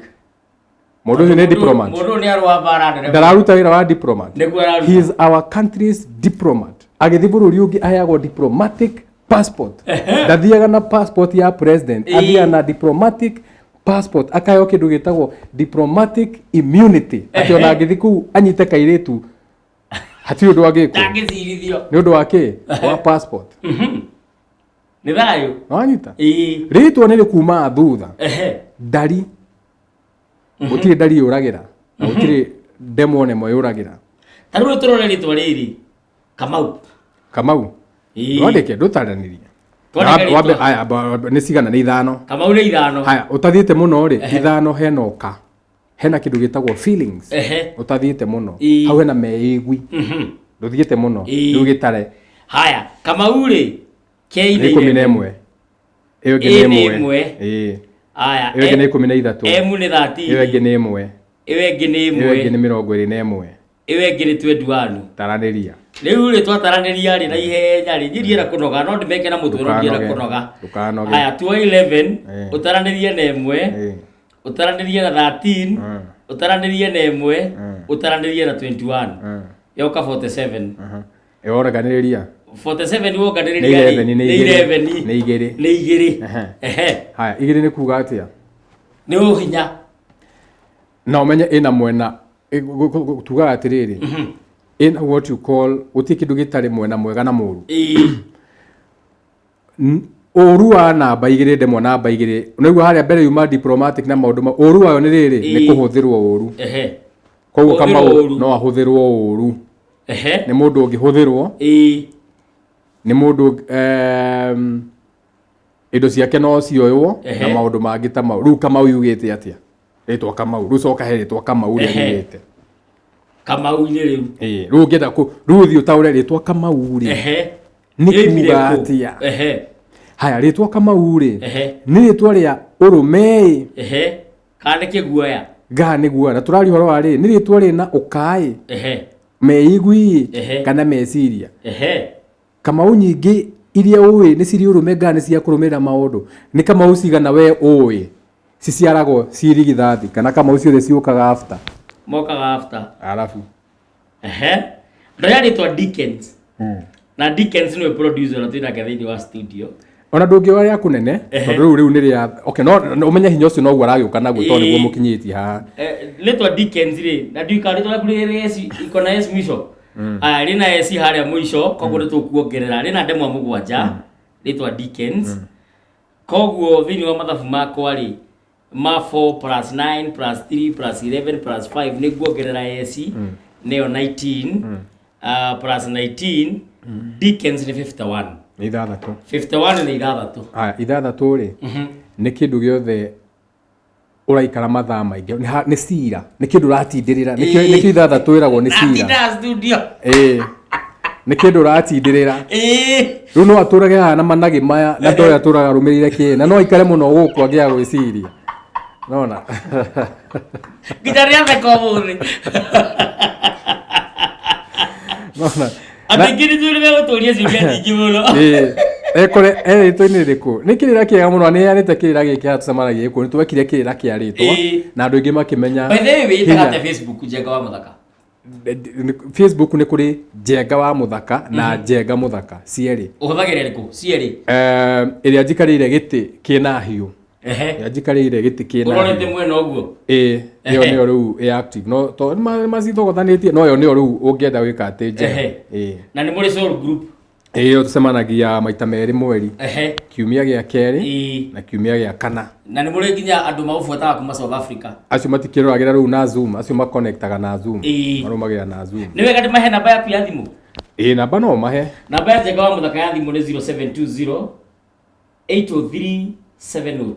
mũndũ nĩ diplomat mũndũ nĩ arũa bara nene ndararuta wĩra wa diplomat he is our country's diplomat agĩthiĩ bũrũri ũngĩ aheagwo diplomatic passport ndathiaga na passport ya president athiaga na diplomatic passport akayo kĩndũ gĩtagwo diplomatic immunity atĩ ona angĩthiĩ kũu anyite kairĩtu hatirĩ ũndũ angĩkwo ndangĩcirithio nĩ ũndũ wa kĩ wa passport nĩ thayũ wanyita rĩtwa nĩ rĩkuma thutha ndari gũtirĩ ndari yũragĩra na gũtirĩ demo nemo yũragĩra ta rĩu tũrore rĩtwa rĩrĩ Kamau wandĩke ndũtaranĩrie nĩ cigana nĩ 5 Kamau nĩ 5 haya ũtathiĩte mũno rĩ 5 henoka hena kĩndũ gĩtagwo feelings ũtathiĩte mũno hau hena meigwi ndũthiĩte mũno rĩu gĩtare haya Kamau rĩ K-11 ĩyo ĩngĩ nĩ 1 haya ĩyo ĩngĩ nĩ 13 M nĩ 13 ĩyo ĩngĩ nĩ 1 ĩyo ĩngĩ nĩ 1 ĩyo ĩngĩ nĩ 21 ĩyo ĩngĩ nĩ 21 taranĩria rĩu rĩ twataranĩria rĩ na ihenya rĩ njĩriera kũnoga no ndĩmeke na mũtwe ndiera kũnoga haya tuoya 11 ũtaranĩrie na 1 ũtaranĩrie na 13 ũtaranĩrie na 1 ũtaranĩrie na 21 yoka 47 yoreganĩrĩria 47 woganĩrĩria nĩ 11 nĩ igĩrĩ haya igĩrĩ nĩ kuga atĩa nĩ ũhinya na ũmenye ĩna mwena tugaga atĩrĩrĩ in what you call gũtirĩ kĩndũ gĩtarĩ mwena mwega na mũru ũru wa namba igĩrĩ ndemwa namba igĩrĩ unaigua harĩa mbere yuma diplomatic na maũndũ ũru wayo nĩ rĩrĩ nĩ kũhũthĩrwo ũru koguo Kamau no ahũthĩrwo ũru nĩ mũndũ ũngĩhũthĩrwo nĩ mũndũ indo ciake no cioywo na maũndũ mangĩ ta mau rĩu Kamau yugĩte atĩa rĩtwa Kamau rĩu coka he rĩtwa Kamau rĩrĩa yugĩte Kamau-inĩ rĩu rĩu ngĩenda rĩu thiĩ ũtaũre rĩtwa Kamau rĩ nĩ kuga atĩa haya rĩtwa Kamau rĩ nĩ rĩtwa rĩa ũrũme kana nĩ kĩguoya nĩ guoya na tũrari ũhoro wa rĩ nĩ rĩtwa rĩna ũkaĩ meigwi kana meciria Kamau nyingĩ iria ũĩ nĩ cirĩ ũrũme nĩ cia kũrũmĩrĩra maũndũ nĩ Kamau cigana we ũĩ ciciaragwo cirigithathi kana Kamau ciothe ciũkaga after mokaga after alafu ndoya rĩtwa Dickens na Dickens nĩwe producer na twĩnake thĩinĩ wa studio ona ndũngĩoya ya kũnene tondũ rĩu nĩ rĩa okay no ũmenye hinya ũcio noguo aragĩũka naguo tondũ nĩguo mũkinyĩtie haha rĩtwa Dickens rĩ na nduĩka rĩtwa rĩaku rĩrĩ iko na S mwisho rĩna AC harĩa mũico koguo nĩ tũkuongerera rĩna ndemwa mũgwanja rĩtwa Dickens koguo thĩinĩ wa mathabu makwa rĩ ma 4 plus 9 plus 3 plus 11 plus 5 nĩ nguongerera AC nĩyo 19 plus 19 Dickens nĩ 51 ithathatũ 51 nĩ ithathatũ ithathatũ rĩ nĩ kĩndũ gĩothe ũraikara mathaa maingĩ nĩ cira nĩ kĩndũ ũratindĩrĩra nĩkĩo ithathatũ ĩragwo nĩ cira nĩ kĩndũ ũratindĩrĩra rĩu no atũrage haha na managĩ maya na ndoya atũraga arũmĩrĩire kĩ na no aikare mũno gũkũ angĩaga gwĩciria nona nginya rĩatheka ũmũthĩ nona Atingĩ nĩ tũrĩ gũtũria ciũria nyingĩ mũno. Ekore rĩtwa-inĩ rĩkũ nĩ kĩrĩra kĩega mũno nĩ heanĩte kĩrĩra gĩkĩ haha tũcemanagia gĩkũ nĩ twekire kĩrĩra kĩa rĩtwa na andũ aingĩ makĩmenya. By the way wĩtaga atĩa Facebook Njenga wa Muthaka? Facebook nĩ kũrĩ Njenga wa Muthaka na Njenga Muthaka cierĩ. Ũhũthagĩra ĩrĩkũ cierĩ? Ĩrĩa njikarĩire gĩtĩ kĩna hiũ. Ya njikarĩire gĩtĩ kĩna. Ũrorete mwena ũguo? Ĩyo nĩyo rĩu ĩ active no to macithogothanĩtie no yo nĩyo rĩu ũngĩenda gwĩka atĩ Njenga. Na nĩ mũrĩ soul group? Tũcemanagia maita merĩ mweri. Kiumia gĩa kerĩ na kiumia gĩa kana. Na nĩ mũrĩ nginya andũ magũbuataga kuma South Africa? Acio matikĩroragĩra rĩu na Zoom, acio makonektaga na Zoom. Marũmagĩra na Zoom. Nĩ wega ndĩmahe namba yaku ya thimũ? Namba no mahe. Namba ya Njenga wa Muthaka ya thimũ nĩ 0720 803 702.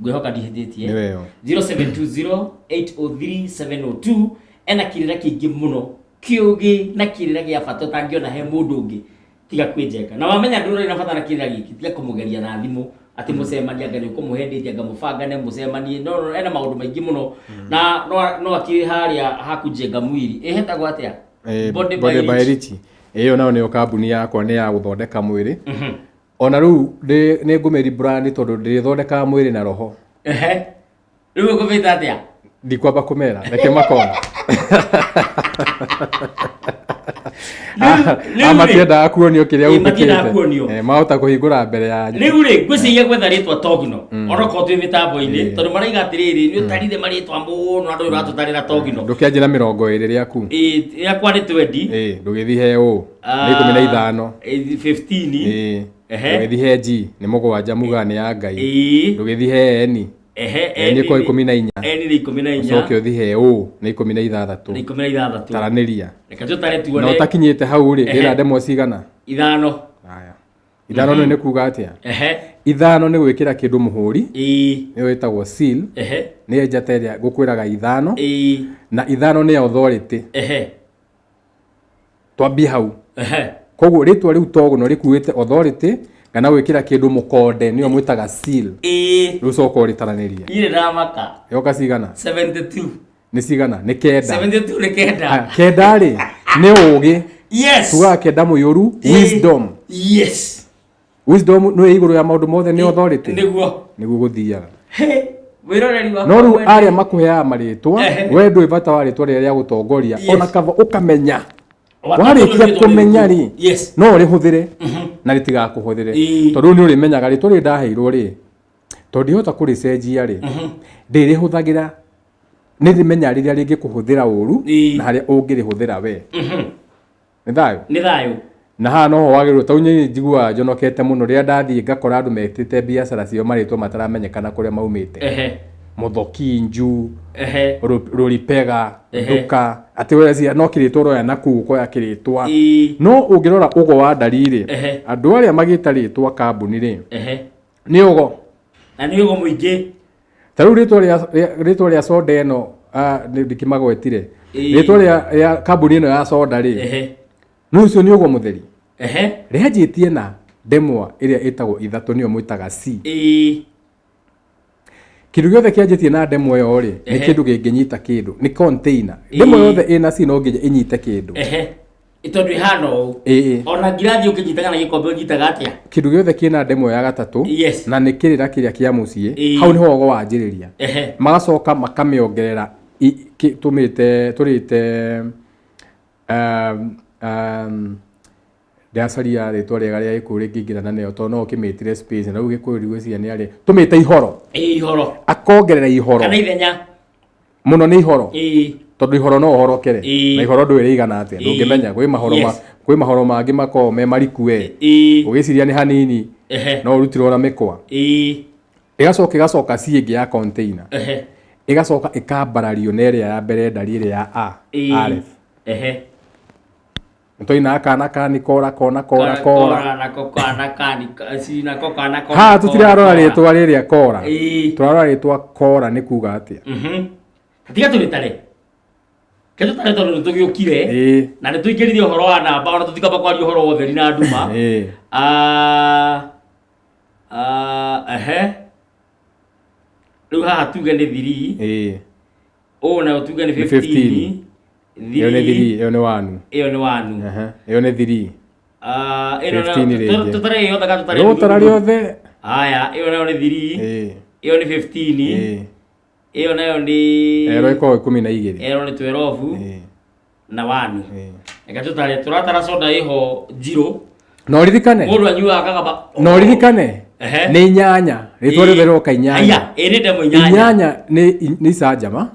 Ngwĩhoka ndihĩtĩtie. Nĩwe yo. 0720 803 702 ena kĩrĩra kĩingĩ mũno kĩũgĩ na kĩrĩra gĩa bata ũtangĩona he mũndũ ũngĩ tiga kwĩ Njenga. Na wamenya ndũrĩ na bata na kĩrĩra gĩkĩ tiga kũmũgeria na thimũ atĩ mũcemania ngani ũkũmũhendetie ngamũbangane mũcemanie no ena maũndũ maingĩ mũno na no akĩrĩ harĩa haku Njenga mwiri ĩhetagwo atĩa? Body by Rich. Ĩyo nayo nĩyo kambuni yakwa nĩ ya gũthondeka mwĩrĩ. Ona rĩu nĩ ngũmĩri brand tondũ ndĩthondekaga mwĩrĩ na roho. Rĩu ũkũmĩta atĩa? Ndikwamba kũmera reke makona. Matiendaga kuonio kĩrĩa ũkĩte. Mahota kũhingũra mbere yanyu. Rĩu rĩ ngwĩciria gwetha rĩtwa Togno onokorwo twĩ mĩtambo-inĩ tondũ maraiga atĩrĩrĩ nĩ ũtarire marĩtwa mũno andũ ũratũtarĩra Togno. Ndũkĩanjĩra 20 rĩaku. Rĩakwa nĩ 20. Ndũgĩthiĩ he ũ nĩ 15. 15. Ndũgĩthiĩ he G nĩ mũgwanja muga nĩ ya Ngai. Ndũgĩthiĩ he N. Nĩ kwa 14. N nĩ 14. Ũcoke ũthiĩ he ũ nĩ 16. Nĩ 16. Taranĩria. Reka tũtare tuone. Na ũtakinyĩte hau rĩ ĩra ndemwa cigana? 5. Haya. 5 nĩ kuga atĩa? 5 nĩ gwĩkĩra kĩndũ mũhũri. Nĩ wĩtagwo seal. Nĩ njata ĩrĩa ngũkwĩraga 5. Na 5 nĩ authority. Twambie hau. Koguo rĩtwa rĩu Togno rĩkuĩte authority kana gwĩkĩra kĩndũ mũkonde nĩyo mwĩtaga seal. Rĩu coka ũrĩtaranĩria. Ire ndamaka. Yoka cigana? 72. Nĩ cigana? Nĩ kenda. 72 nĩ kenda. Kenda rĩ nĩ ũgĩ. Yes. Tugaga kenda mũiyũru wisdom. Yes. Wisdom nĩ igũrũ ya maũndũ mothe nĩ authority. Nĩguo gũthiaga. Wĩroreri wa no rĩu arĩa makũheaga marĩtwa we ndũĩ bata wa rĩtwa rĩrĩa rĩa gũtongoria ona kaba ũkamenya warĩkia kũmenya rĩ no ũrĩhũthĩre na rĩtigakũhũthĩre tondũ nĩ ũrĩmenyaga rĩtwa rĩrĩ ndaheirwo rĩ tondũ ndihota kũrĩcenjia rĩ ndĩrĩhũthagĩra nĩ rĩmenya rĩrĩa rĩngĩkũhũthĩra ũru na harĩa ũngĩrĩhũthĩra we. Nĩ thayũ? Nĩ thayũ. Na haha no wagĩrĩirwo ta unye njiguaga njonokete mũno rĩrĩa ndathiĩ ngakora andũ metĩte biacara cio marĩtwa mataramenyekana kũrĩa maumĩte. Mũthokinju, Rũripega, Nduka, atĩ wĩra no kĩrĩtwa ũroya na kũu ũkoya kĩrĩtwa. No ũngĩrora ũgo wa ndarĩ andũ arĩa magĩta rĩtwa kambuni rĩ nĩ ũgo. Na nĩ ũgo mũingĩ. Ta rĩu rĩtwa rĩa soda ĩno ndikĩmagwetire. Rĩtwa rĩa kambuni ĩno ya soda rĩ no ũcio nĩ ũgo mũtheri. Rĩanjĩtie na ndemwa ĩrĩa ĩtagwo ithatũ nĩyo mwĩtaga C. Kĩndũ gĩothe kĩanjĩtie na ndemwa ĩyo rĩ nĩ kĩndũ kĩngĩnyita kĩndũ nĩ container. Ndemwa yothe ĩna C no nginya ĩnyite kĩndũ. Tondũ ihana ũũ. Ona ngirathi ũkĩnyitaga na gĩkombe ũnyitaga atĩa? Kĩndũ gĩothe kĩna ndemwa ya gatatũ na nĩ kĩrĩra kĩrĩa kĩa mũciĩ hau nĩho ũgo wanjĩrĩria. Magacoka makamĩongerera tũrĩte ndacaria rĩtwa rĩega rĩa gĩkũyũ rĩngĩingĩrana nayo tondũ no ũkĩmĩtire space na rĩu gĩkũyũ rigwĩciria nĩ arĩ tũmĩte ihoro. Ihoro. Akongerera ihoro. Kana ithenya. Mũno nĩ ihoro. tondu ihoro no uhorokere na ihoro ndwire igana atia ndungimenya kwĩ mahoro mangĩ makoo me mariku we ugiciria ni hanini no urutirwo na mikwa igacoka ciĩngĩ ya container igacoka ikambarario na ĩrĩa ya mbere ndari ĩrĩa ya A Alef ntoina akana kani kora ha tutirarora rĩtwa rĩrĩa kora turarora rĩtwa kora nĩ kuga atia tiga tũrĩtare ketutare tondu nĩtũgĩũkire na nĩtũingĩrithie ũhoro wa namba ona tũtikamba kwaria ũhoro wa ũtheri na nduma rĩu haha tuge nĩ 3 ũũ nayo tuge nĩ 15 ĩyo nĩ 3 ĩyo nĩ 1 ĩyo nĩ 1 ĩyo nĩ 3 tutare yothe ka tutare yothe haya ĩyo nayo nĩ 3 ĩyo nĩ 15 ĩyo nayo nĩ ero iko 12 ero nĩ 12 na 1 eka tutare turatara soda iho 0 no ririkane mũndũ anyuaga kagamba no ririkane nĩ inyanya rĩtwa rĩothe roka inyanya aya ĩrĩ ndemo inyanya inyanya nĩ icanjama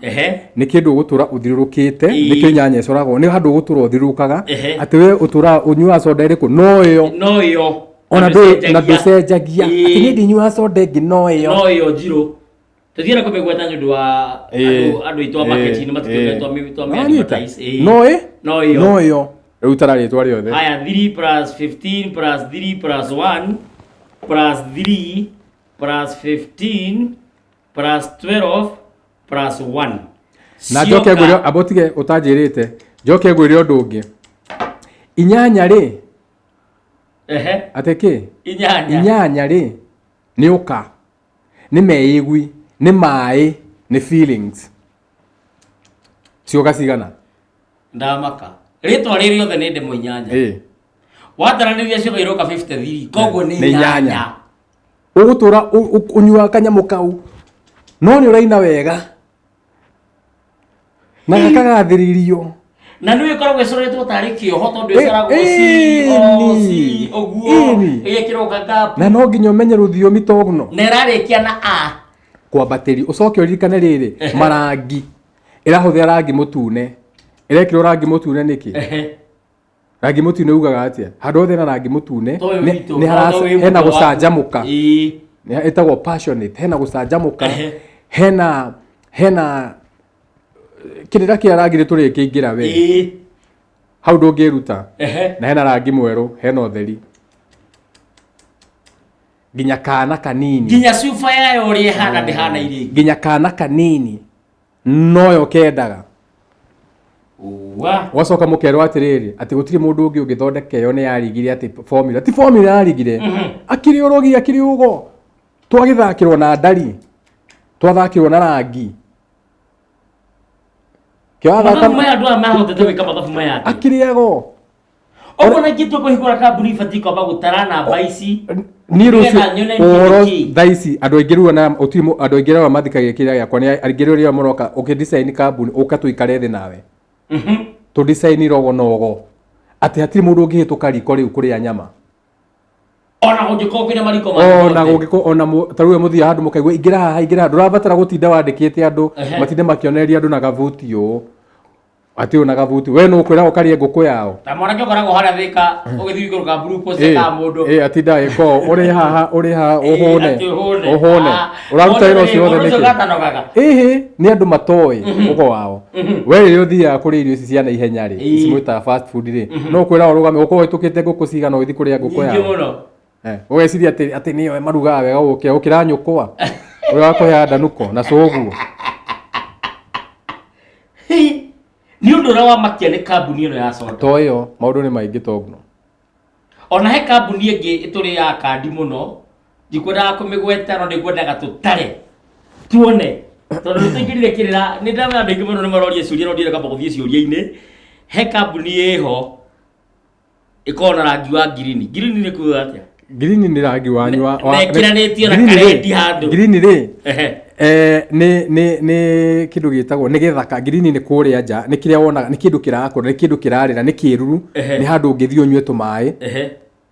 nĩ kĩndũ gũtũra ũthiũrũrũkĩte nĩ kĩnyanya ĩcoragwo nĩ handũ gũtũra ũthiũrũrũkaga atĩ we ũtũra ũnyuaga soda ĩrĩkũ no ĩyo ona ndũcenjagia atĩ niĩ ndinyuaga soda ĩngĩ no ĩyo njirũ tũthiĩra kũmĩgweta nĩ ũndũ wa andũ aitũ a marketing matikũgetwo twa no ĩyo rĩu tara rĩtwa rĩothe haya 3 plus 15 plus 3 plus 1 plus 3 plus 15 plus 12 plus 1 na njoke ngwĩre abotige ũtanjĩrĩte njoke ngwĩre ũndũ ũngĩ inyanya rĩ ateke inyanya rĩ nĩ ũka nĩ meigwi nĩ maĩ nĩ feelings cioka cigana ndamaka rĩtwa rĩrĩ rĩothe nĩ ndemo inyanya wataranĩria ciothe iroka 53 koguo nĩ inyanya ũgũtũra ũnyua kanyamũ kau no nĩ ũraina wega na gakagathĩrĩrio na nĩ ũkoragwo ĩcoretwo tarĩ kĩoho tondũ ĩcoragwo ci ũguo ĩgĩkĩrwo gap na no nginya ũmenye rũthiomi Togno na ĩrarĩkia na a kwambatĩri ũcoke ũririkane rĩrĩ marangi ĩrahũthĩra rangi mũtune ĩrekĩrwo rangi mũtune nĩkĩ rangi mũtune ugaga atia handũ hothe na rangi mũtune nĩ hena gũcanjamũka ĩtagwo passionate hena gũcanjamũka hena kĩrĩra kĩa rangi rĩtũrĩkĩingĩra we hau ndũngĩruta na hena rangi mwerũ hena ũtheri nginya kana kanini nginya cuba yayo ũrĩa ĩhana ndĩhana irĩ nginya kana kanini noyo kendaga wacoka mũkerwo atĩrĩrĩ atĩ gũtirĩ mũndũ ũngĩ ũngĩthondeka ĩyo nĩ yarigire atĩ formula ti formula yarigire akĩrĩ ũrogi akĩrĩ ũgo twagĩthakĩrwo na ndari twathakĩrwo na rangi akĩrĩago oguo na ingĩtua kũhingũra kambuni ibatiĩ kwamba gũtara namba ici niĩ rũciũ ũhoro thaa ici andũ aingĩ rĩu na andũ aingĩ rĩu mathikagia kĩrĩa gĩakwa nĩ aingĩ rĩu mũroka ũkĩdesign kambuni ũka tũikare thĩ nawe tu design rogo nogo ati hatiri mundu ungihituka riko riu kuria nyama ona gungiko kwina mariko ona gungiko ona taruwe muthia handu mukaigwa ingira haha ingira ndurabatara gutinda wandikite andu matinde makioneria andu na gavuti yo ati ona gavuti we no kwira ukarie nguku yao ta mwana kyo koragwo haria thika ugithii iguruka group cia mundu ati iko uri haha uhone uraruta ino ciothe niki ni andu matoi ugo wao we ri uthia kuri irio ici cia na ihenya ri cimwita fast food ri no kwira urugame uko itukite nguku cigana uthi kuria nguku yao ugeciria ati niyo marugaga wega ukira nyukwa uri wakoya ndanuko na coguo ni undu ra wa makia ni kambuni ino ya soda to iyo maundu ni maingi Togno ona he kambuni ingi ituri ya kandi muno ndikwenda kumigweta no ndigwendaga tutare tuone tondu tutingirire kirira ni ndamya andu ingi muno ni maroria ciuria no ndire kamba guthie ciuria-ini he kambuni iho ikona rangi wa green ni kuga atia green ni rangi wa nywa nekiranitio na karedi handu green ri ni kindu gitagwo ni githaka green ni kuria nja ni kiria wona ni kindu kirakura ni kindu kirarira ni kiruru ni handu ngithio nywe tumai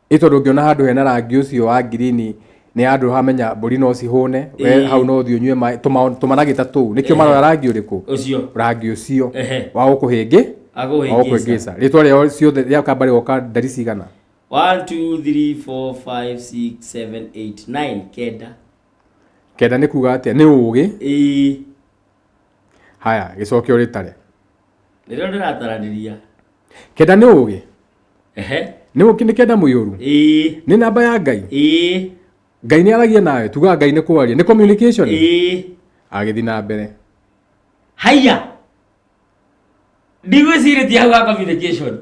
itondu ngiona handu hena rangi ucio wa green nĩ andũ hamenya mbũri no cihũne we hau no ũthiĩ ũnyue maĩ tũmanagĩta tũu nĩkĩo marora rangi ũrĩkũ rangi ũcio wa gũkũhĩngĩ agũkũhĩngĩca rĩtwa rĩao ciothe rĩa kamba rĩgoka ndari cigana 1 2 3 4 5 6 7 8 9 kenda nĩ kuga atĩa nĩ ũgĩ haya gĩcokio rĩtare nĩrĩo ndĩrataranĩria kenda nĩ ũgĩ nĩ kenda mũiyũru nĩ namba ya Ngai Ngai nĩ aragia nawe tuga Ngai nĩ kwaria nĩ communication agĩthi na mbere haya ndigwĩcirĩtie hau ha communication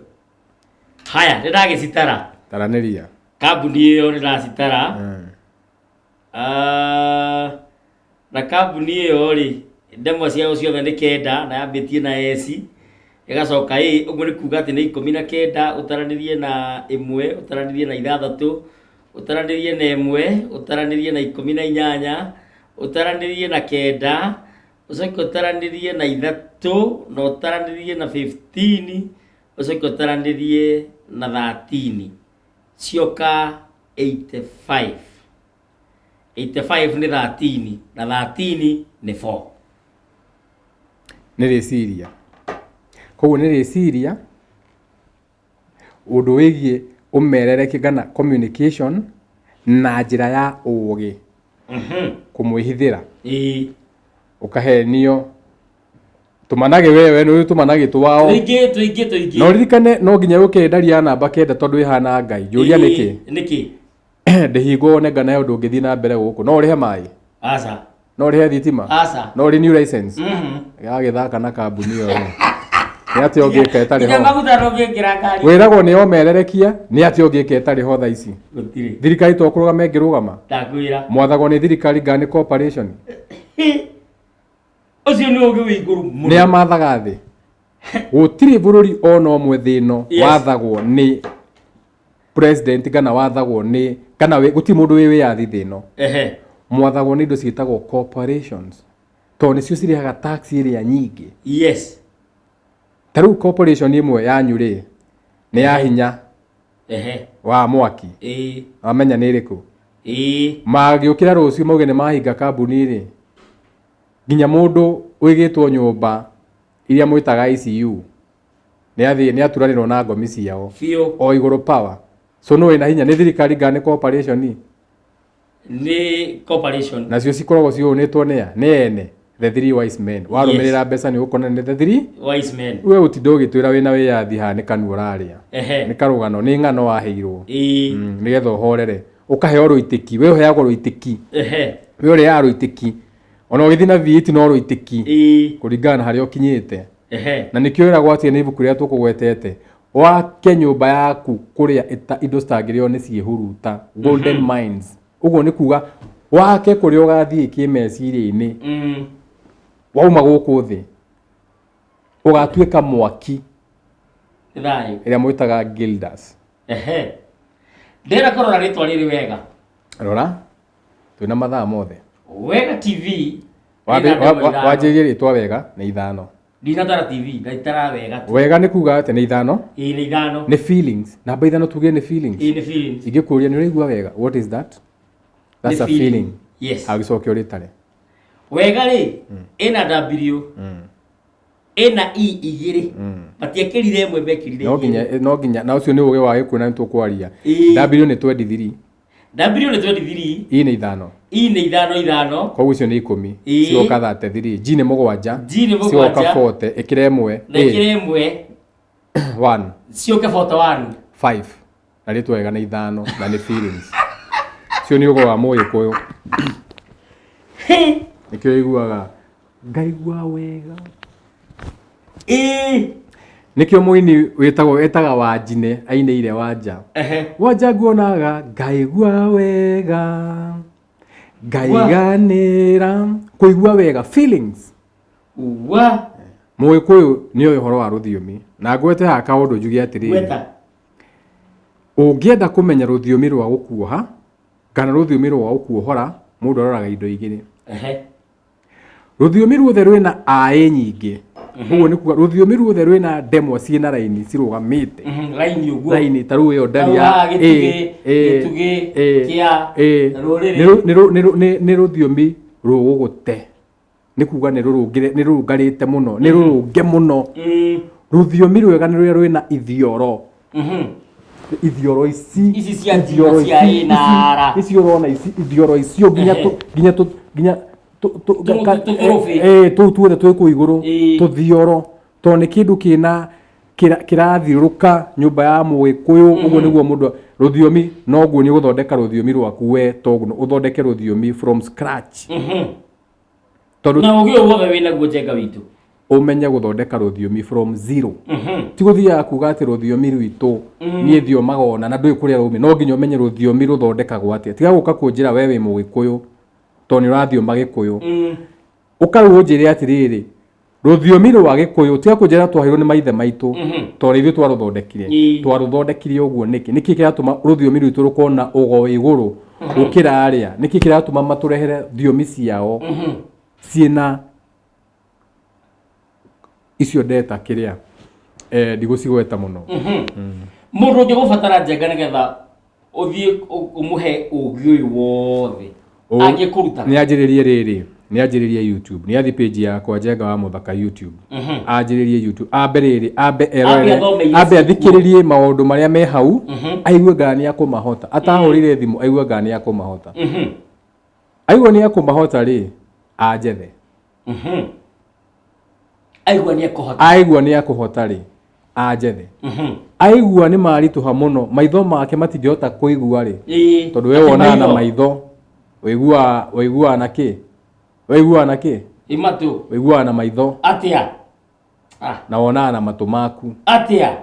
haya ndĩragĩcitara taranĩria kambuni ĩyo ndĩracitara na kambuni ĩyo rĩ ndemwa ciao ciothe nĩ kenda na yambĩtie na eci ĩgacoka ũguo nĩ kuga atĩ nĩ 19 ũtaranĩrie na 1 ũtaranĩrie na 6 ũtaranĩrie na 1 ũtaranĩrie na 18 ũtaranĩrie na 9 ũcoke ũtaranĩrie na 3 na ũtaranĩrie na 15 ũcoke ũtaranĩrie na 13 cioka 85 nĩ 13 na 13 nĩ 4 nĩ rĩciria koguo nĩ rĩciria ũndũ wĩgiĩ ũmerereki kana communication na njĩra ya ũgĩ kũmwĩhithĩra ũkahenio tũmanage wewe nĩ tũmanage twao tũingĩ no ririkane no nginya ũke ndaria namba kenda tondũ ĩhana Ngai njũria nĩkĩ ndĩhingwo one ngana ũndũ ũngĩthiĩ na mbere gũkũ no ũrĩhe maĩ aca no ũrĩhe thitima no ũrĩ new license gagĩthaka na kambuni ĩyo nĩ atĩ ũngĩka ĩtarĩ ho wĩragwo nĩ omererekia nĩ atĩ ũngĩka ĩtarĩ ho thaa ici thirikari to kũrũgama ĩngĩrũgama mwathagwo nĩ thirikari ngani corporation ũcio nĩ ũgĩ wĩ igũrũ mũno nĩ amathaga thĩ gũtirĩ bũrũri ona ũmwe thĩ ĩno wathagwo nĩ president kana wathagwo nĩ kana gũtirĩ mũndũ wĩ wĩyathi thĩ ĩno mwathagwo nĩ indo ciĩtagwo corporations to nĩcio cirehaga tax ĩrĩa nyingĩ tarĩu corporation ĩmwe yanyu rĩ nĩ ya hinya wa mwaki wamenya nĩ ĩrĩkũ magĩũkĩra rũciũ mauge nĩ mahinga kambuni rĩ nginya mũndũ wĩgĩtwo nyũmba iria mwĩtaga ICU nĩ aturanĩrwo na ngomi ciao o igũrũ power so no ĩna hinya nĩ thirikari ngani corporation nacio cikoragwo cihũnĩtwo nĩ ene the three wise men warũmĩrĩra mbeca nĩ ũkona nĩ the three wise men we ũtinda ũgĩtwĩra wĩna wĩyathi ha nĩ kanua ũrarĩa nĩ karũgano nĩ ng'ano waheirwo nĩgetha ũhorere ũkaheo rũitĩki we ũheagwo rũitĩki we ũrĩaga rũitĩki ona ũgĩthiĩ na V8 no rũitĩki kũringana na harĩa ũkinyĩte na nĩkĩo wĩragwo atĩ nĩ ibuku rĩrĩa tũkũgwetete wake nyũmba yaku kũrĩa indo citangĩrĩo nĩ ciĩhuruta golden mines ũguo nĩ kuga wake kũrĩa ũgathiĩ kĩmeciria-inĩ wauma gũkũ thĩ ũgatuĩka mwaki ĩrĩa mwĩtaga guilders ndĩra kũrora rĩtwa rĩrĩ wega rora twĩna mathaa mothe Wega TV wanjĩrĩrie rĩtwa wega nĩ 5 ndinatara TV ndaitara wega wega nĩ kuga atĩ nĩ 5 nĩ 5 nĩ feelings namba 5 tuge nĩ feelings nĩ feelings ingĩkũria nĩ ũraigua wega what is that that's a feeling yes agĩcokio rĩtare wega rĩ ĩna W ĩna E igĩrĩ matiekĩrire ĩmwe mekĩrire no nginya na ũcio nĩ ũgĩ wa gĩkuũ nĩ tũkwaria W nĩ 23 W nĩ 23 E nĩ 5 E nĩ 5 koguo icio nĩ 10 cioka 33 G nĩ 7 G nĩ 7 cioka 40 ĩkĩra ĩmwe ĩkĩra ĩmwe 1 cioke 41 5 na rĩtwa wega nĩ 5 na nĩ feelings cio nĩ ũgĩ wa Mũgĩkũyũ nĩkĩo iguaga ngaigua wega nĩkĩo mũini wĩtaga Wanjine ainĩire Wanja Wanja nguonaga ngaigua wega ngaiganĩra kũigua wega feelings Mũgĩkũyũ nĩoĩ ũhoro wa rũthiomi na ngwete haha kaũndũ njuge atĩrĩrĩ ũngĩenda kũmenya rũthiomi rwa gũkuoha kana rũthiomi rwa gũkuohora mũndũ aroraga indo igĩrĩ rũthiomi ruothe rwĩna aĩ nyingĩ Uguo ni kuga rũthiomi ruothe rwĩna ndemwa ciĩna raini cirugamite. Raini ũguo. Raini ta rũu ĩyo ndari ya gĩtugĩ kĩa rũrĩrĩ. Nĩ rũthiomi rũgũgũte. Nĩ kuga nĩ rũrũngarĩte mũno, nĩ rũrũnge mũno. Rũthiomi rwega nĩ rũrĩa rwĩna ithioro. Ithioro ici cia njino cia inara. Ici urona ici ithioro icio nginya tu tuothe twĩ kũ igũrũ tuthioro to nĩ kĩndũ kĩrathiũrũka nyũmba ya Mũgĩkũyũ. Ũguo nĩguo mũndũ rũthiomi noguo nĩ ũgũthondeka rũthiomi rwaku we Togno, ũthondeke rũthiomi from scratch. Tondũ na ũgĩ wothe wĩnaguo Njenga witũ umenye guthondeka rũthiomi from zero. Ti gũthiaga kuga atĩ rũthiomi rwitũ niĩ thiomagona na ndũĩ kũrĩa rũmĩ, no nginya ũmenye rũthiomi rũthondekagwo atĩa. Tiga gũka kũnjĩra we wĩ Mũgĩkũyũ to nĩ ũrathioma Gĩkũyũ. Ũkarwo njĩre atĩrĩrĩ rũthiomi rwa Gĩkũyũ tiga kũnjĩra twaheirwo nĩ maithe maitũ to rĩithuĩ twarũthondekire ũguo nĩkĩ kĩratũma rũthiomi rwitũ rũkorwo na ũgo igũrũ gũkĩra arĩa, nĩkĩ kĩratũma matũrehere thiomi ciao ciĩna icio ndeta kĩrĩa ndigũcigweta mũno. Mũndũ ũngĩgũbatara Njenga nĩgetha ũthiĩ ũmũhe ũgĩ ũyũ wothe angĩkũruta nĩ anjĩrĩrie rĩrĩ, nĩ anjĩrĩrie YouTube, nĩ athi page yakwa Njenga wa Muthaka YouTube, anjĩrĩrie YouTube, ambe rĩrĩ, ambe athikĩrĩrie maũndũ marĩa me hau, aigue ngana nĩ akũmahota, atahũrire thimũ aigue ngana nĩ akũmahota. Aigua nĩ akũmahota rĩ anjethe. Aigua nĩ akũhota rĩ anjethe. Aigua nĩ maritũha mũno, maitho make matingĩhota kũigua rĩ, tondũ we wonaga na maitho, waiguaga na kĩ? Waiguaga na kĩ? Imatu. Waiguaga na maitho. Atia. Na wonaga na matũ maku. Atia.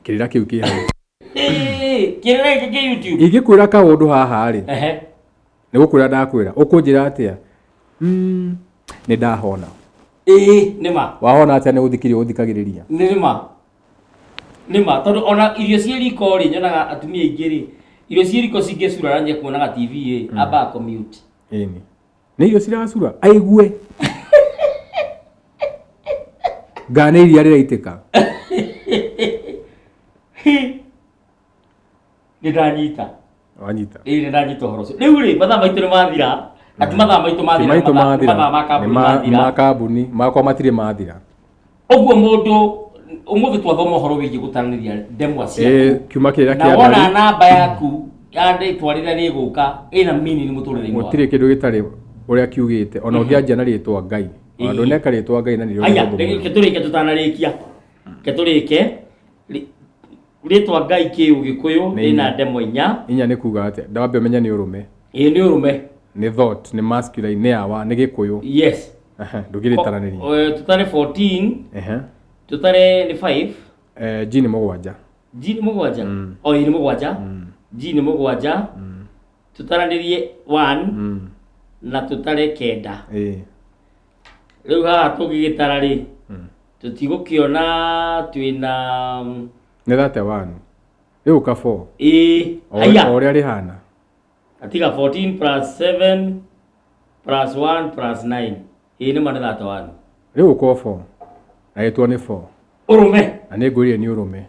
Kĩrĩra kĩu kĩ hau. Kĩrĩra gĩkĩ kĩ YouTube. Ingĩkwĩra kaũndũ haha rĩ. Nĩ gũkwĩra ndakwĩra, ũkũnjĩra atĩa? Nĩ ndahona. Nĩma. Wahona atĩa nĩ ũthikagĩrĩria? Nĩma, tondũ ona irio cia riko rĩ nyonaga atumia aingĩ rĩ, irio cia riko cingĩcurarania kuonaga TV rĩ, amba commute. Nĩ irio ciracura, aigue. Ngana iria rĩraitĩka. Nĩndanyita. Wanyita. Nĩndanyita ũhoro ũcio. Rĩu rĩ, mathaa maitũ nĩ mathira. Ati mathaa maitũ mathira. Mathaa ma kambuni mathira. Ma kambuni, makwa matirĩ mathira. Ũguo mũndũ ũmũthĩ twathoma ũhoro wĩgiĩ gũtaranĩria ndemwa ciaku. Kiuma kĩrĩa kĩa ndari. Na wona namba yaku ya rĩtwa rĩrĩa rĩgũka ĩna meaning mũtũrĩre-inĩ waku. Gũtirĩ kĩndũ gĩtarĩ ũrĩa kiugĩte, ona ũngĩanjia na rĩtwa Ngai. Ona ndũneka rĩtwa Ngai na nĩrĩo. Aya, tũrĩke tũtanarĩkia. Tũrĩke. Rĩtwa Ngai kĩ Ũgĩkũyũ ĩna ndemwa 4. 4 nĩ kuga atĩa? Ndawambe ũmenye nĩ ũrũme. Nĩ ũrũme. Nĩ thought, nĩ masculine, nĩ awa, nĩ Gĩkũyũ. Yes. Ndũgĩrĩtaranĩria. Tũtarĩ 14. Tũtarĩ nĩ 5. G nĩ 7. G nĩ 7. O nĩ 7. G nĩ 7. Tũtaranĩrie 1 na tũtarĩ 9. Rĩu haha tũgĩgĩtara rĩ tũtigũkĩona twĩna nĩ thate 1. Rĩu ka 4. Aya. O ũrĩa rĩhana. Atiga 14 plus 7 plus 1 plus 9. Nĩ mana thate 1. Rĩu ko 4. Na rĩtwa nĩ 4. Ũrũme. Na nĩ ngwĩrire nĩ ũrũme.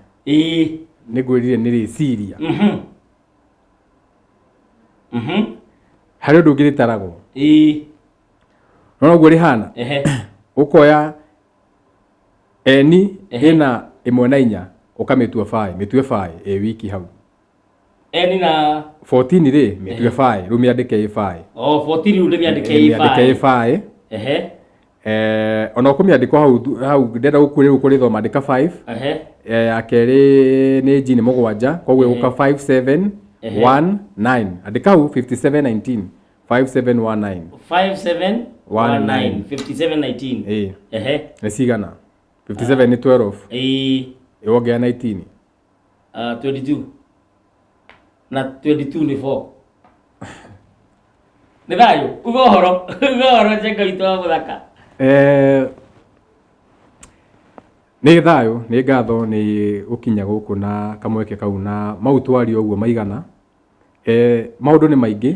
Nĩ ngwĩrire nĩ rĩciria. Harĩ ũndũ ũngĩ rĩtaragwo. No guo rĩhana. Ũkoya eni ĩna 1 na 4 ũkamĩtua 5, mĩtue 5 wiki hau. Eni na 14 rĩ mĩtue 5, rĩu mĩandĩke 5. 14 rĩu ndĩmĩandĩke 5. Ona ũkũmĩandĩka hau ndenda gũkũrĩrwo kũrĩthoma andĩka 5. Ya kerĩ nĩ G nĩ 7, koguo ũka 57 19. Andĩka hau 5719. 5719. 5719. 5719. Nĩ cigana? 57 nĩ 12. Yongea 19. 22. Na 22 nĩ 4. Nĩ thayũ. Uga ũhoro Njenga witũ wa Muthaka. Nĩ thayũ, nĩ ngatho nĩ gũkinya gũkũ na kamweke kau na mau twario ũguo maigana. Maũndũ nĩ maingĩ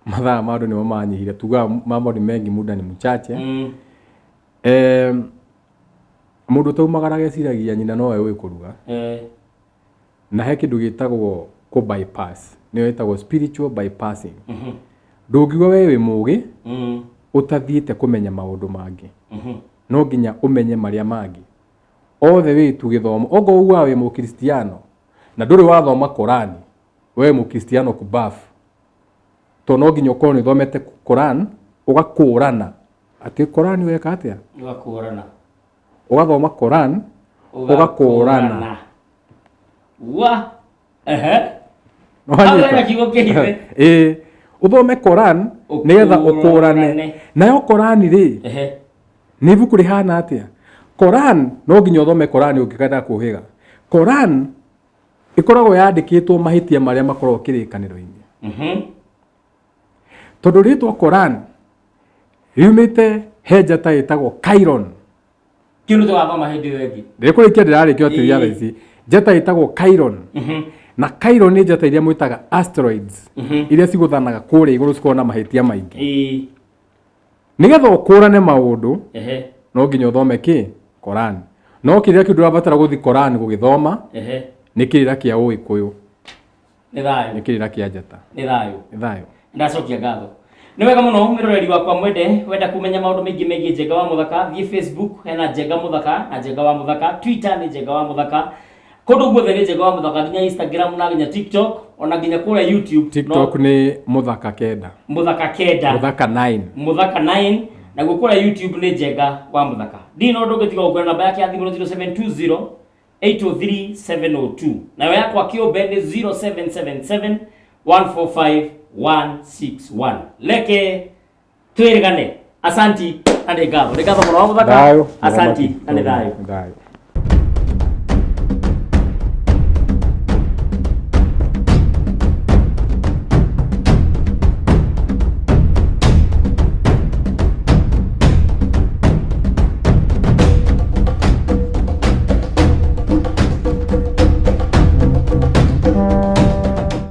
mathaa ma andũ nĩmo manyihire, tugaga mambo ni mengi, muda ni mchache. Mũndũ taumagara geciragia nyina nowe ũĩ kũruga. Na he kĩndũ gĩtagwo kũ bypass, nĩyo ĩtagwo spiritual bypassing. Ndũngiuga we wĩ mũgĩ ũtathiĩte kũmenya maũndũ mangĩ. No nginya ũmenye marĩa mangĩ. Othe wĩtu gĩthomo, ongo uga wĩ mũkristiano na ndũrĩ wathoma Korani, we mũkristiano kubafu. To no nginya ũkorwo nĩũthomete Koran, ũgakũrana atĩ Korani weka atĩa? Ũgakũrana. Ũgathoma Koran, ũgakũrana. Wa No hanyita. Uthome Koran nĩgetha ũkũrane. Nayo Korani rĩ, nĩ ibuku rĩhana atĩa? Koran no nginya ũthome Koran ũngĩkenda kũhĩga. Koran ĩkoragwo yandĩkĩtwo mahĩtia marĩa makoragwo kĩrĩkanĩro-inĩ. Tondũ rĩtwa Koran riumĩte he njata ĩtagwo Chiron. Kĩndũ twathoma hĩndĩ ĩyo ĩngĩ. Ndĩkũrĩkia ndĩrarĩkia ũtĩria thaa ici. Njata ĩtagwo Chiron. Na Chiron nĩ njata iria mwĩtaga asteroids, iria cigũthanaga kũrĩa igũrũ cikorwo na mahĩtia maingĩ. Nĩgetha ũkũrane maũndũ, no nginya ũthome kĩ? Koran. No kĩrĩa kĩndũ ũrabatara gũthi Koran gũgĩthoma, nĩ kĩrĩra kĩa Ũgĩkũyũ. Nĩ thayũ. Nĩ kĩrĩra kĩa njata. Nĩ thayũ. Nĩ thayũ. Ndacokia ngatho. Nĩ wega mũno mwĩroreri wakwa mwende, wenda kumenya maũndũ maingĩ megiĩ Njenga wa Muthaka, thiĩ Facebook hena Njenga Muthaka na Njenga wa Muthaka, Twitter nĩ Njenga wa Muthaka. Kũndũ guothe nĩ Njenga wa Muthaka, nginya Instagram na nginya TikTok, ona nginya kũrĩa YouTube. TikTok nĩ Muthaka 9. Muthaka 9. Muthaka 9. Muthaka 9. Na gũkũrĩa YouTube nĩ Njenga wa Muthaka. Ndino ũndũ ũngĩ tiga gũkũrĩa namba yake ya thimũ 0720 803 702. Nayo yakwa kĩũmbe nĩ 0777 145 161. Leke twĩrĩgane. Asanti na nĩ ngatho. Nĩ ngatho mũno wa Muthaka. Asanti na nĩ thayũ.